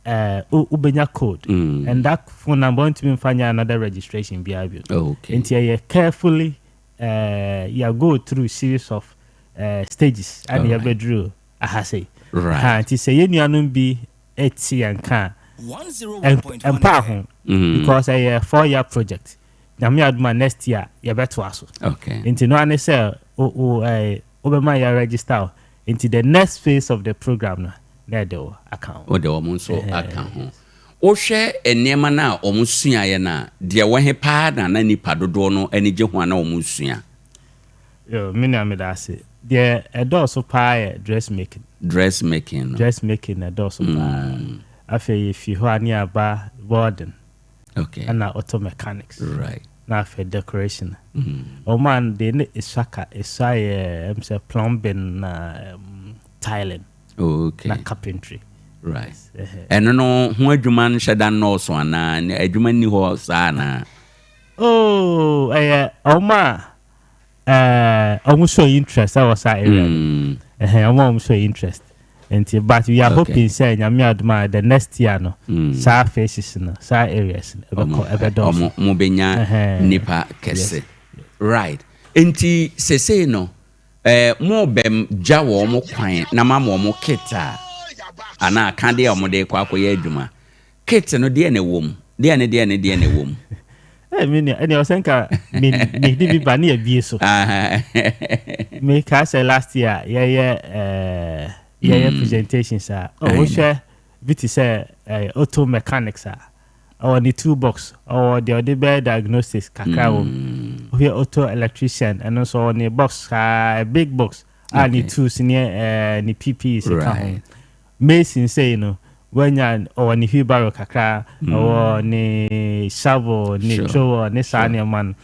I: Ubenya code and that phone number won't even find another registration behavior.
B: Okay.
I: Until you carefully you go through series of stages and you bedroom. I say
B: right.
I: Until say you be 80 and can
F: 101.1
I: because a 4-year project. Now me my next year you better also.
B: Okay.
I: Until no one say Obama you register into the next phase of the program. There do account.
B: O de omo so account. O hwe enema na omo sua ye na de wo he pa na na nipa dodo no ani je ho na omo sua.
I: Yo, me na me da say. The adults pa dressmaking. Dressmaking adults pa. Afi if you ho near bar boarding.
B: Okay.
I: And auto mechanics.
B: Right.
I: Na for decoration. O man they need isaka say plumbing tiling.
B: Okay.
I: Na carpentry.
B: Right. And no ho adwuma nhye da no so ana adwuma ni ho sa na.
I: Oh, oma almost show interest. I was that area. Almost show interest. But we are hoping say nyame the next year no. Sa faces no, sa areas
B: omo benya nipa kese. Right. Enti sese no mo bem ja wo mo kwan na mama mo kita ana kan de mo de kwa koye adwuma kit no de na wom de na wom
I: me o senka me di bi ba na ebie so me ka say last year presentations we share bit say auto mechanics or the toolbox or the other bed diagnostics kakra we auto electrician and also on a box a big box and the tools near the PPs right. Mason say when you or ni wheelbarrow kakra or ni shovel ni thrower ni sanya man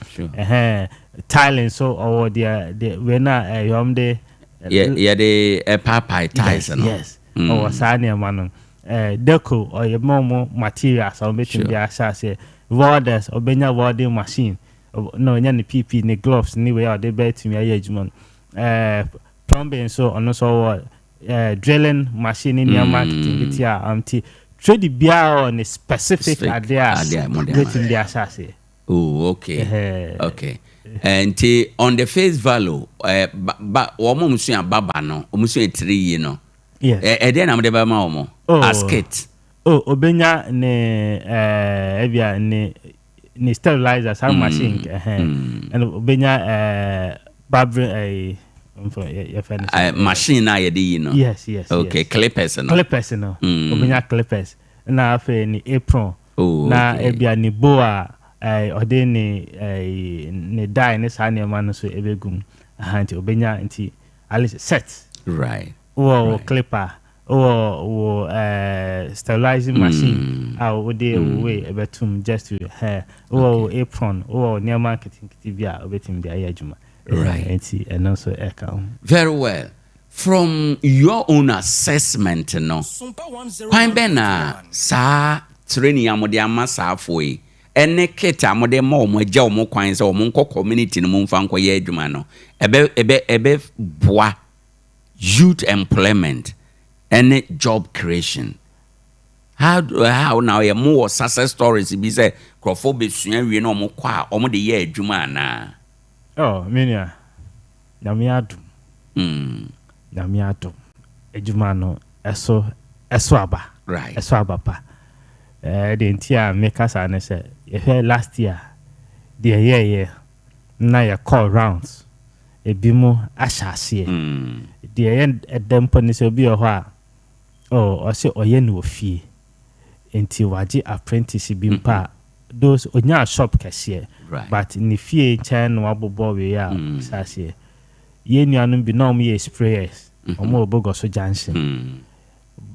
I: tiling so or the when the
B: papa ties
I: yes or sanya man deco or your more materials or making the assassin welders or benya welding machine no any PP ni gloves ni way they bet to me ajman plumbing so on also drilling machine in your marketing it trade bia on a specific idea getting the assassin.
B: Oh, okay. Okay. And on the face value but omo musu baba no omusu 3 year no.
I: Yes.
B: Then am de ba ma omo basket.
I: Obenya ne ebia ni sterilizer some machine and obenya barbering
B: machine na ye dey no.
I: Yes.
B: Okay, clippers no.
I: Obenya clippers na afa ni apron na ebia ni boa ode ni dye ni sa na man so ebegum anti obenya anti alice set
B: right.
I: Clipper or sterilizing machine would they way betum just to hair or apron or near marketing tibia obetim the ayajuma
B: right
I: and also account.
B: Very well. From your own assessment no Pine Bena sa training amode amasa afoi ene keta amode mo agya omo kwan se omo community no mo mfa nko ye adwuma no ebe boa youth employment and job creation. How now you more success stories be say crofo be sua wie no mo kwa omo de ye adwuma na.
I: Oh, menia. Nyame adum. Nyame adum. Adwuma no eso aba.
B: Right.
I: Eso aba pa. The entire makers are say last year the year na ya call rounds. Ebimo ashase. The end dem poni se obi ho a o se oye no fie. Enti waji apprentice bi mpa those onya shop kese but ni fie chen no abobo we ya sase ye nuanum bi na om ye sprayers omo obogo so junction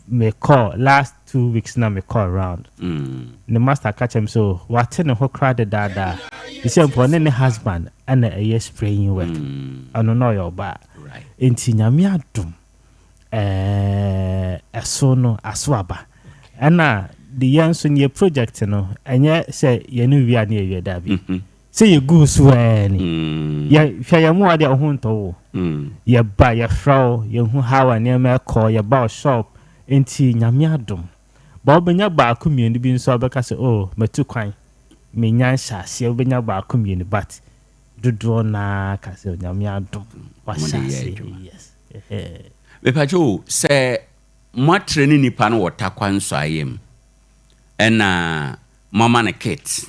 I: me call last 2 weeks na me call around the master catch him so what ne ho crowd dada he say mpo ne husband and a spraying work ano no your ba enti nyame adum eso no aswaba ana the young so near project no enye say ye no wi ane ye da bi say ye go so ani ye hwa ye mo ade ho nto ye ba ye fraw ye hu how ane me call ye ba shop enti nyame adom ba obenya ba akumienu bi nso obeka say oh metu kwan me nyan shase obenya ba akumienu but dodo na ka say nyame adom wa shase yes
B: me pacho say mo training nipa no wotakwa nso ayem ena mama na kit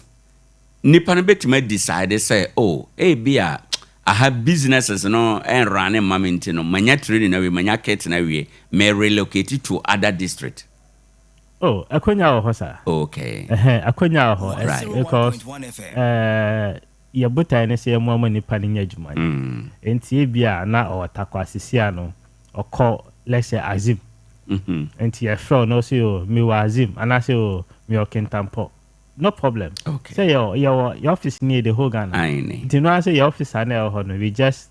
B: nipa no betima decide say oh bia I have businesses no and running mamenti no manya training na we manya kit na we may relocate to other district.
I: Oh akonya ho sa
B: okay
I: akonya ho because ya buta ne say mo nipa nya adwuma enti bia na o takwa sisia no okọ let's say azim enti ya fro no say o mi wa azim ana say o mi okentampo no problem
B: okay
I: say your office near the whole Ghana enti no say your office na ho no we just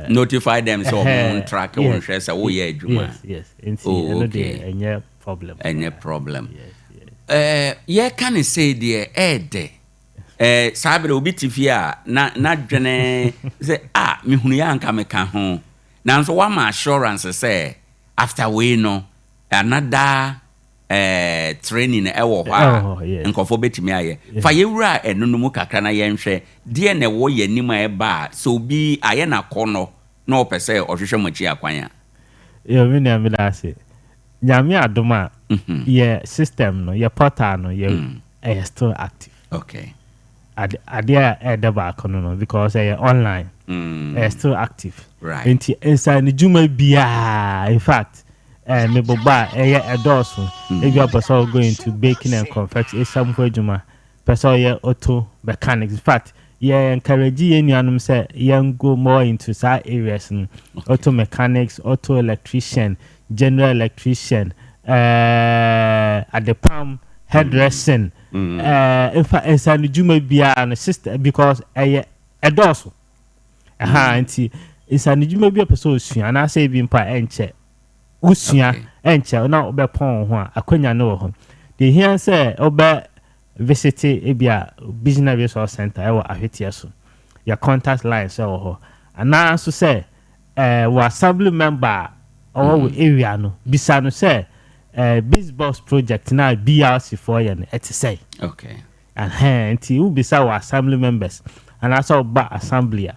B: notify them so on track on share say wo ye adwuma
I: yes enti no dey any problem
B: ye can say there sabre obi tifia na dwene say me hunu ya anka me ka ho nanso wa ma assurance say after we no another training ewo ha nkofo betimi aye fa yewura enunum kakra na yenhwe de na wo ye nima e ba so bi aye na kono na opese ohwehwe machi akwanya
I: yo me na milase nyame adoma ye system no ye portal no ye still active
B: okay
I: adia edeba kono no because ye online still active
B: right
I: enti inside juma bia in fact me boba edoso if you are person going to baking and confection somewhere juma person ye auto mechanics in fact ye encourage ye nuanum say ye go more into that areas auto mechanics auto electrician general electrician at the palm hairdressing in fact inside juma bia and system because edoso anti inside juma bia person sua na say bi mpa enche usua enche na obepon ho akwanya no ho the here say obe visit ebia business resource center e wa ahwetia so your contact line so ho ana so say wa assembly member or area no bisa no say biz box project na BRC for you et say
B: okay
I: and enti u bisa wa assembly members and also ba assembly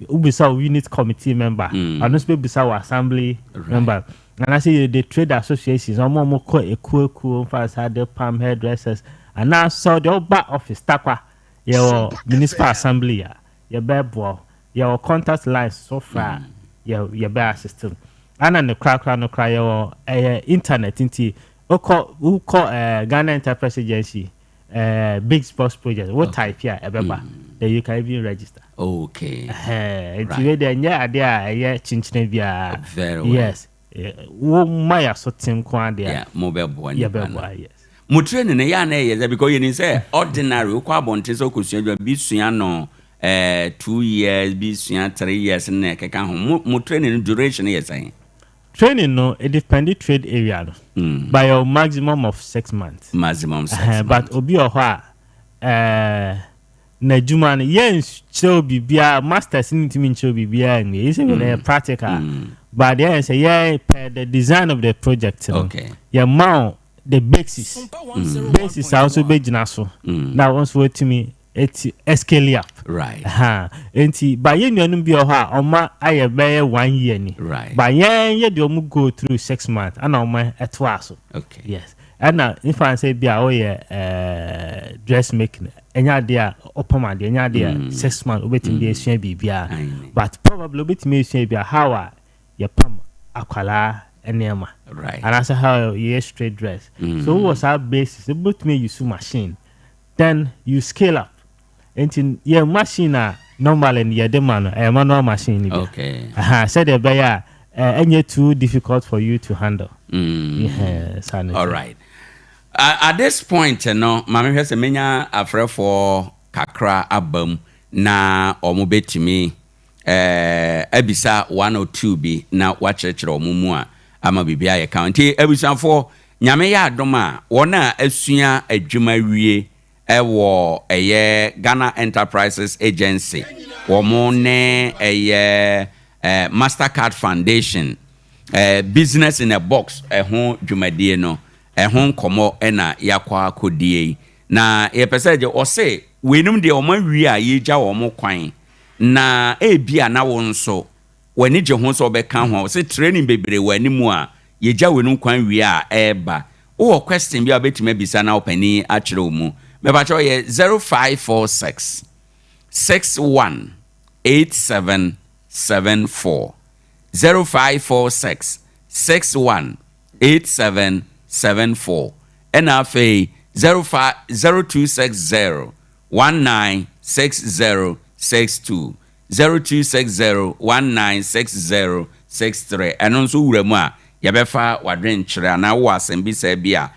I: u bisa unit committee member and also bisa wa assembly member and I say the trade associations omo ko ekueku for the palm hairdressers and now so the back office takwa your municipal assembly your bebo your contact lines so far your bear system and the crack no cry your internet into who call Ghana Enterprise Agency big sports project what type here ebeba that you can even register
B: okay
I: it's right. There yeah chinchine bia
B: very well
I: yes wo maya so tim kwa there
B: yeah mobile boy
I: yes
B: mo training na ya na ye because you say ordinary ko abonte so kosua bi sua no 2 years bi sua 3 years na keka ho mo training duration yes say
I: training no it depends trade area no by a maximum of 6 months
B: maximum 6 months
I: but obi o ho na juma no yen show bibia masters ni timi show bibia ni is a practical but there say yeah the design of the project
B: okay
I: yeah mount the basis basis also be gina so now once what to me it's scale up
B: right
I: enti ba yen nuanum bi o ha oma aye be 1 year ni
B: right
I: ba yen ye de omu go through 6 months and oma etwa so
B: okay
I: yes and if I say bia o ye dressmaking enya dia opama dia enya dia 6 months obetim dia esua bibia but probably obetim esua bia how ye pam akwala enema
B: right
I: and that's how you straight dress so what's our basis about me use machine then you scale up into your machine normal and your demand a manual machine
B: okay
I: said the buyer any too difficult for you to handle yes
B: all right at this point no mama hwese menya afrefo kakra abam na omubetimi ebisa 102 bi na wakyerkyere omumu a ama bibia ye county ebisanfo nyame ya adoma wona asua adwuma wie ewo eye Ghana Enterprises Agency womo ne eye Mastercard Foundation business in a box ho dwumadie no ho komo na yakwa kodie na ye peseje o se wenum de o ma wie a yeja wo mo kwan na ebia na wo nso wani je ho so be kan ho se training bebre wani mu a yeja wenum kwan wie a eba wo question bia betima bisa na opani a kire mu me ba cho ye 0546 618774 0546 618774 and afi 0260 196062 0260196063 eno nso wuramu a yabefa wadwen kyere na wo asembi sa bia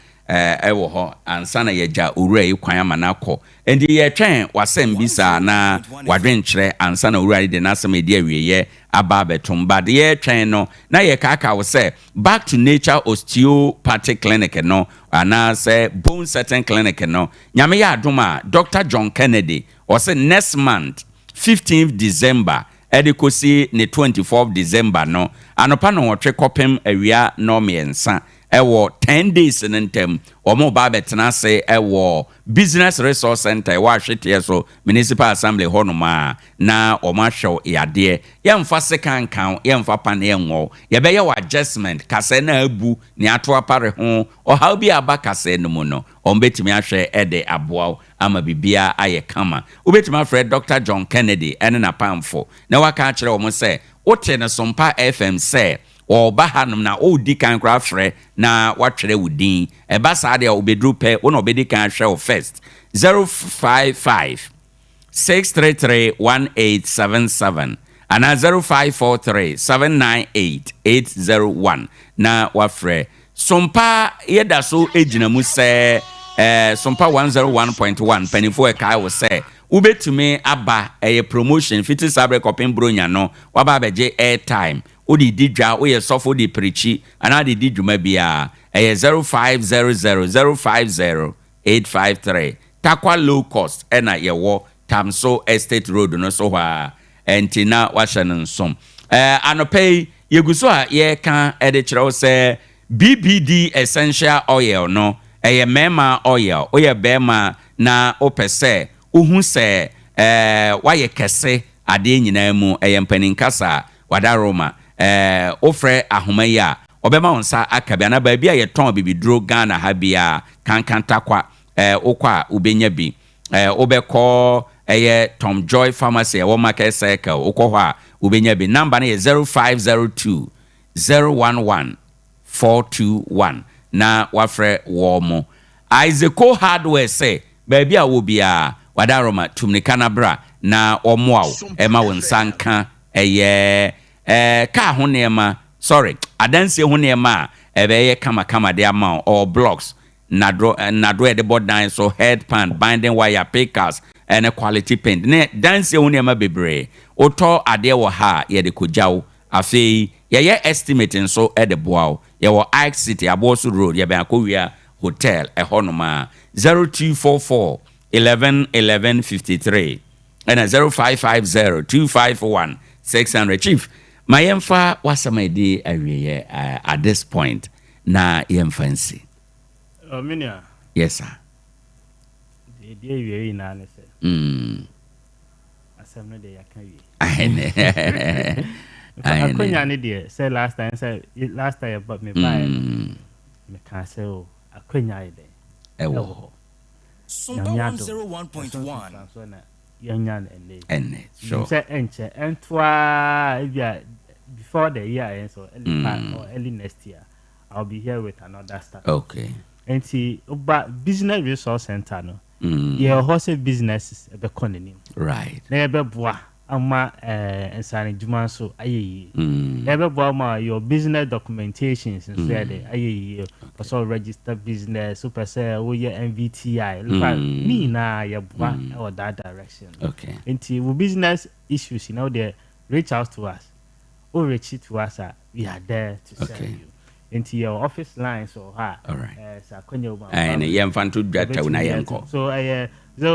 B: ewo ho ansa na yeja owura yi kwan amanakọ endi ye twen wasembi sa na wadwen kyere ansa na owura de na asem edi awieye aba betom bad ye twen no na ye kaka wo se back to nature osteopathic clinic no ana se bone setting clinic no nyame ya adoma Dr. John Kennedy o se next month 15th December edikosi ne 24th December no anopa no wotwe kopem awia no miensa ewo 10 days in ntem omo ba betena se ewo business resource center wa hwete so municipal assembly honoma na omo hwew yade yemfa second kan yemfa pan yenwo yebeye wa adjustment kase na abu ni ato apare ho o how bi aba kase no mu no ombetimi ahwe ede aboa ama bibia aye kama obetimi afre Dr. John Kennedy ene na pamfo na waka kire omo se wote ne SOMPA FM se o bahanum na o di kan kra frɛ na watwere wudin eba sa de obedru pɛ wo na obedi kan hwɛ o first 055 633 1877 ana 0543 798 801 na wafrɛ SOMPA yeda so ejina mu sɛ SOMPA 101.1 penifo e kai wo sɛ ubetumi aba promotion fiti sabre kopin bronya no waba beje airtime odi didwa wo ye sofo di prechi ana di didwuma bia 050050 takwa low cost ena ye wo Tamso Estate Road no so ha entina wahye nsom anopei yeguso a ye kan ede kire wo se BBD essential oil no mema oil oye bema na opese uhu se waye kese ade nyina mu mpaninkasa wadaroma ofre ahoma ya obema onsa akabia na ba bia ye ton bibidro Ghana ha bia kankantakwa okwa ubenya bi obekọ Tom Joy Pharmacy wo market circle okọ ha ubenya bi number na 0502 011 421 na wafre wo mo Isaac Hardware say baby a wo bia wadaroma tumnika na bra na omoa ema wonsanka ka ho nema sorry adanse ho nema ebeye kama de ama or blocks nadro de board so headpan binding wire pickers and quality paint ne danse ho nema bebre oto ade wo ha ye de kojawo afei ye estimating so e de boawo ye wo Ike City Abosu Road ye be akowia hotel ehonoma 0244 111153 and 0550-251-600. Chief, my emfa was my day at this point. Na fancy. Yes, sir.
I: The day we in an I couldn't idea. Say last time, but me buy me can't say, oh, I couldn't idea.
F: SOMPA 101.1
I: Young and
B: sure.
I: Say, and before the year ends or early next year, I'll be here with another start.
B: Okay.
I: And see, but business resource center, no, your horse business is a economy.
B: Right.
I: Never bois. Ama and signing Juman so aye. Never bought your business documentations and said aye. Also register business, super say oh yeah MVTI. Look at me now, you or that direction.
B: Okay.
I: Until business issues, you know, they reach out to us. Or reach to us, we are there to serve you. Into your office lines or her.
B: All right.
I: And
B: a fan to that
I: so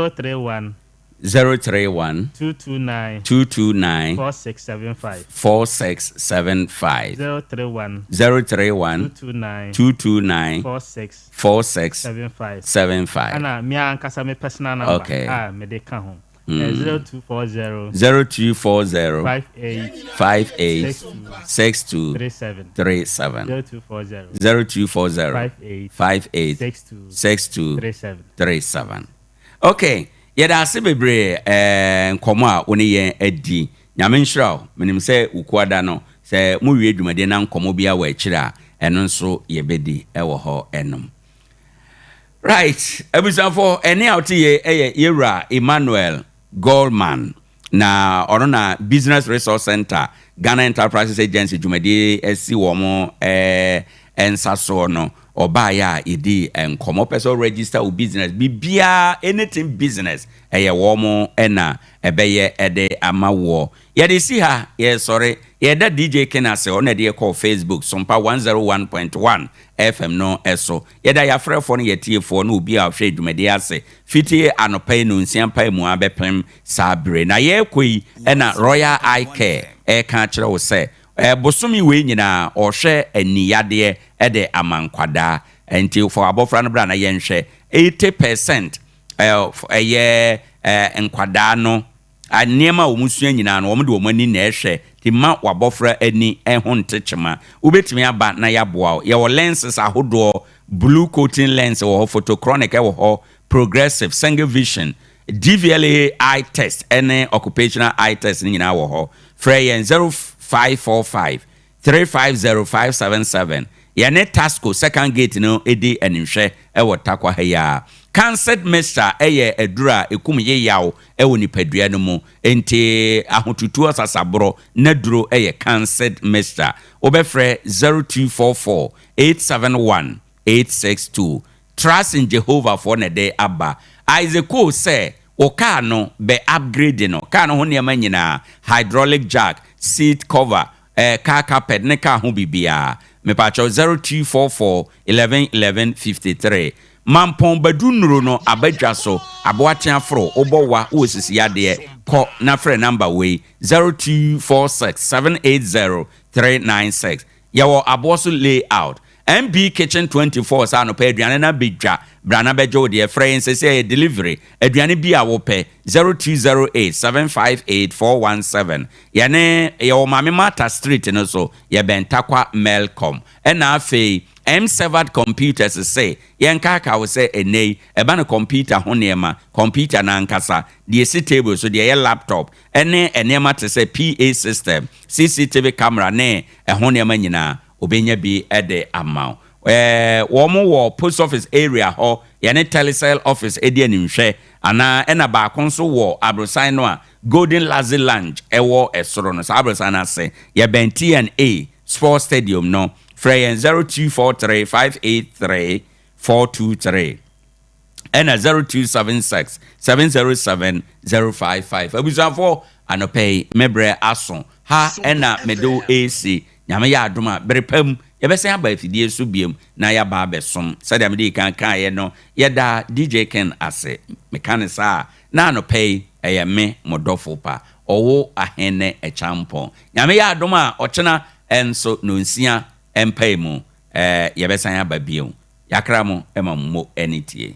I: 031
B: 031
I: 229 4675 031
B: 229 4675
I: Ana me ankasa me personal number.
B: Okay.
I: Me de ka ho. 0240
B: 58 62 37 0240 58 62 37. Okay. Yeda ase bebre nkomo a woni yen adi nyame nhyira menim se ukuada no se mu wie dwumade na nkomo bia wa akira eno nso yebedi ewo ho enom. Right, abusafo ene out ye yewra Emmanuel Goldman na ono na Business Resource Center Ghana Enterprises Agency dwumade esi wo mo ensaso no obaya idi enkomo person register o business bibia anything business eye wo mo ena ebeye ede amawo ye de si ha ye sorry ye da DJ Kenase on de call Facebook SOMPA 101.1 FM no eso ye da ya frefo no ye tiefo no obi a hwe dwumade ase fiti anopai no nsiampai mu abepem sabre na ye koi ena Royal Eye Care e ka kire wo se bosomi we nyina ohwe aniyade ede amankwada enti for abofra no bra na yenhwe 80% enkwada no aniema omusua nyina no omde omani na ehwe ti ma wabofra ani ehun ntechema ubetimi aba na yaboa ye wo lenses ahodo blue coating lens wo photochronic wo ho progressive single vision DVLA eye test any occupational eye test nyina wo ho freyen 0545 350577 yane Tasco second gate no edi enhwe ewo takwa haya cancer mixture eye edura ekum ye yawo ewo nipadua no mu enti ahotutu asasabro na duro eye cancer mixture obefre 0244 871 862 trust in Jehovah for na day abba Isaac say o car no be upgrade no car no ho niam nyina hydraulic jack seat cover car carpet ne car ho bibia me pacho 0244 111153 mampon badunuro no abadwa so aboaten afro obowa osisi yade ko na frɛ number we 0246 780 396 yawo aboso layout MB Kitchen 24 sa no pɛ aduane na bedwa brana bejo de frɛ say delivery aduane bi a wo pɛ 0208 758 417 yane yawo mame mata street no so ye bentakwa Melcom ɛna afei M7 computers say yenkaka wo say enei eba no computer ho niema computer na nkasa de si table so de laptop ene enema te say PA system CCTV camera ne ho niema nyina obenya bi ede amount wo mo wo post office area ho yene telecell office edi animhwe ana ena ba konso wo abrosan no a Golden Lazy Lounge ewo esoro no sa abrosan ase ye ben TNA Sports Stadium no Freyen 0243 583 423 and 0276 707 055 abusafo anopay mebre ason ha ena medo AC nyame ya adoma berepam yɛbɛsan aba afidie so biom na yɛaba abɛsom sɛdeɛ mede kan kaeɛ no yɛda DJ Ken ase mechanics a na anɔpɛ yi ɛyɛ me modɔfo pa ɔwo ahene achampɔn nyame yɛ adom a ɔkyena ɛnso nonsia ɛmpae mu yɛbɛsan aba biom yakra mo ɛma mo ani tie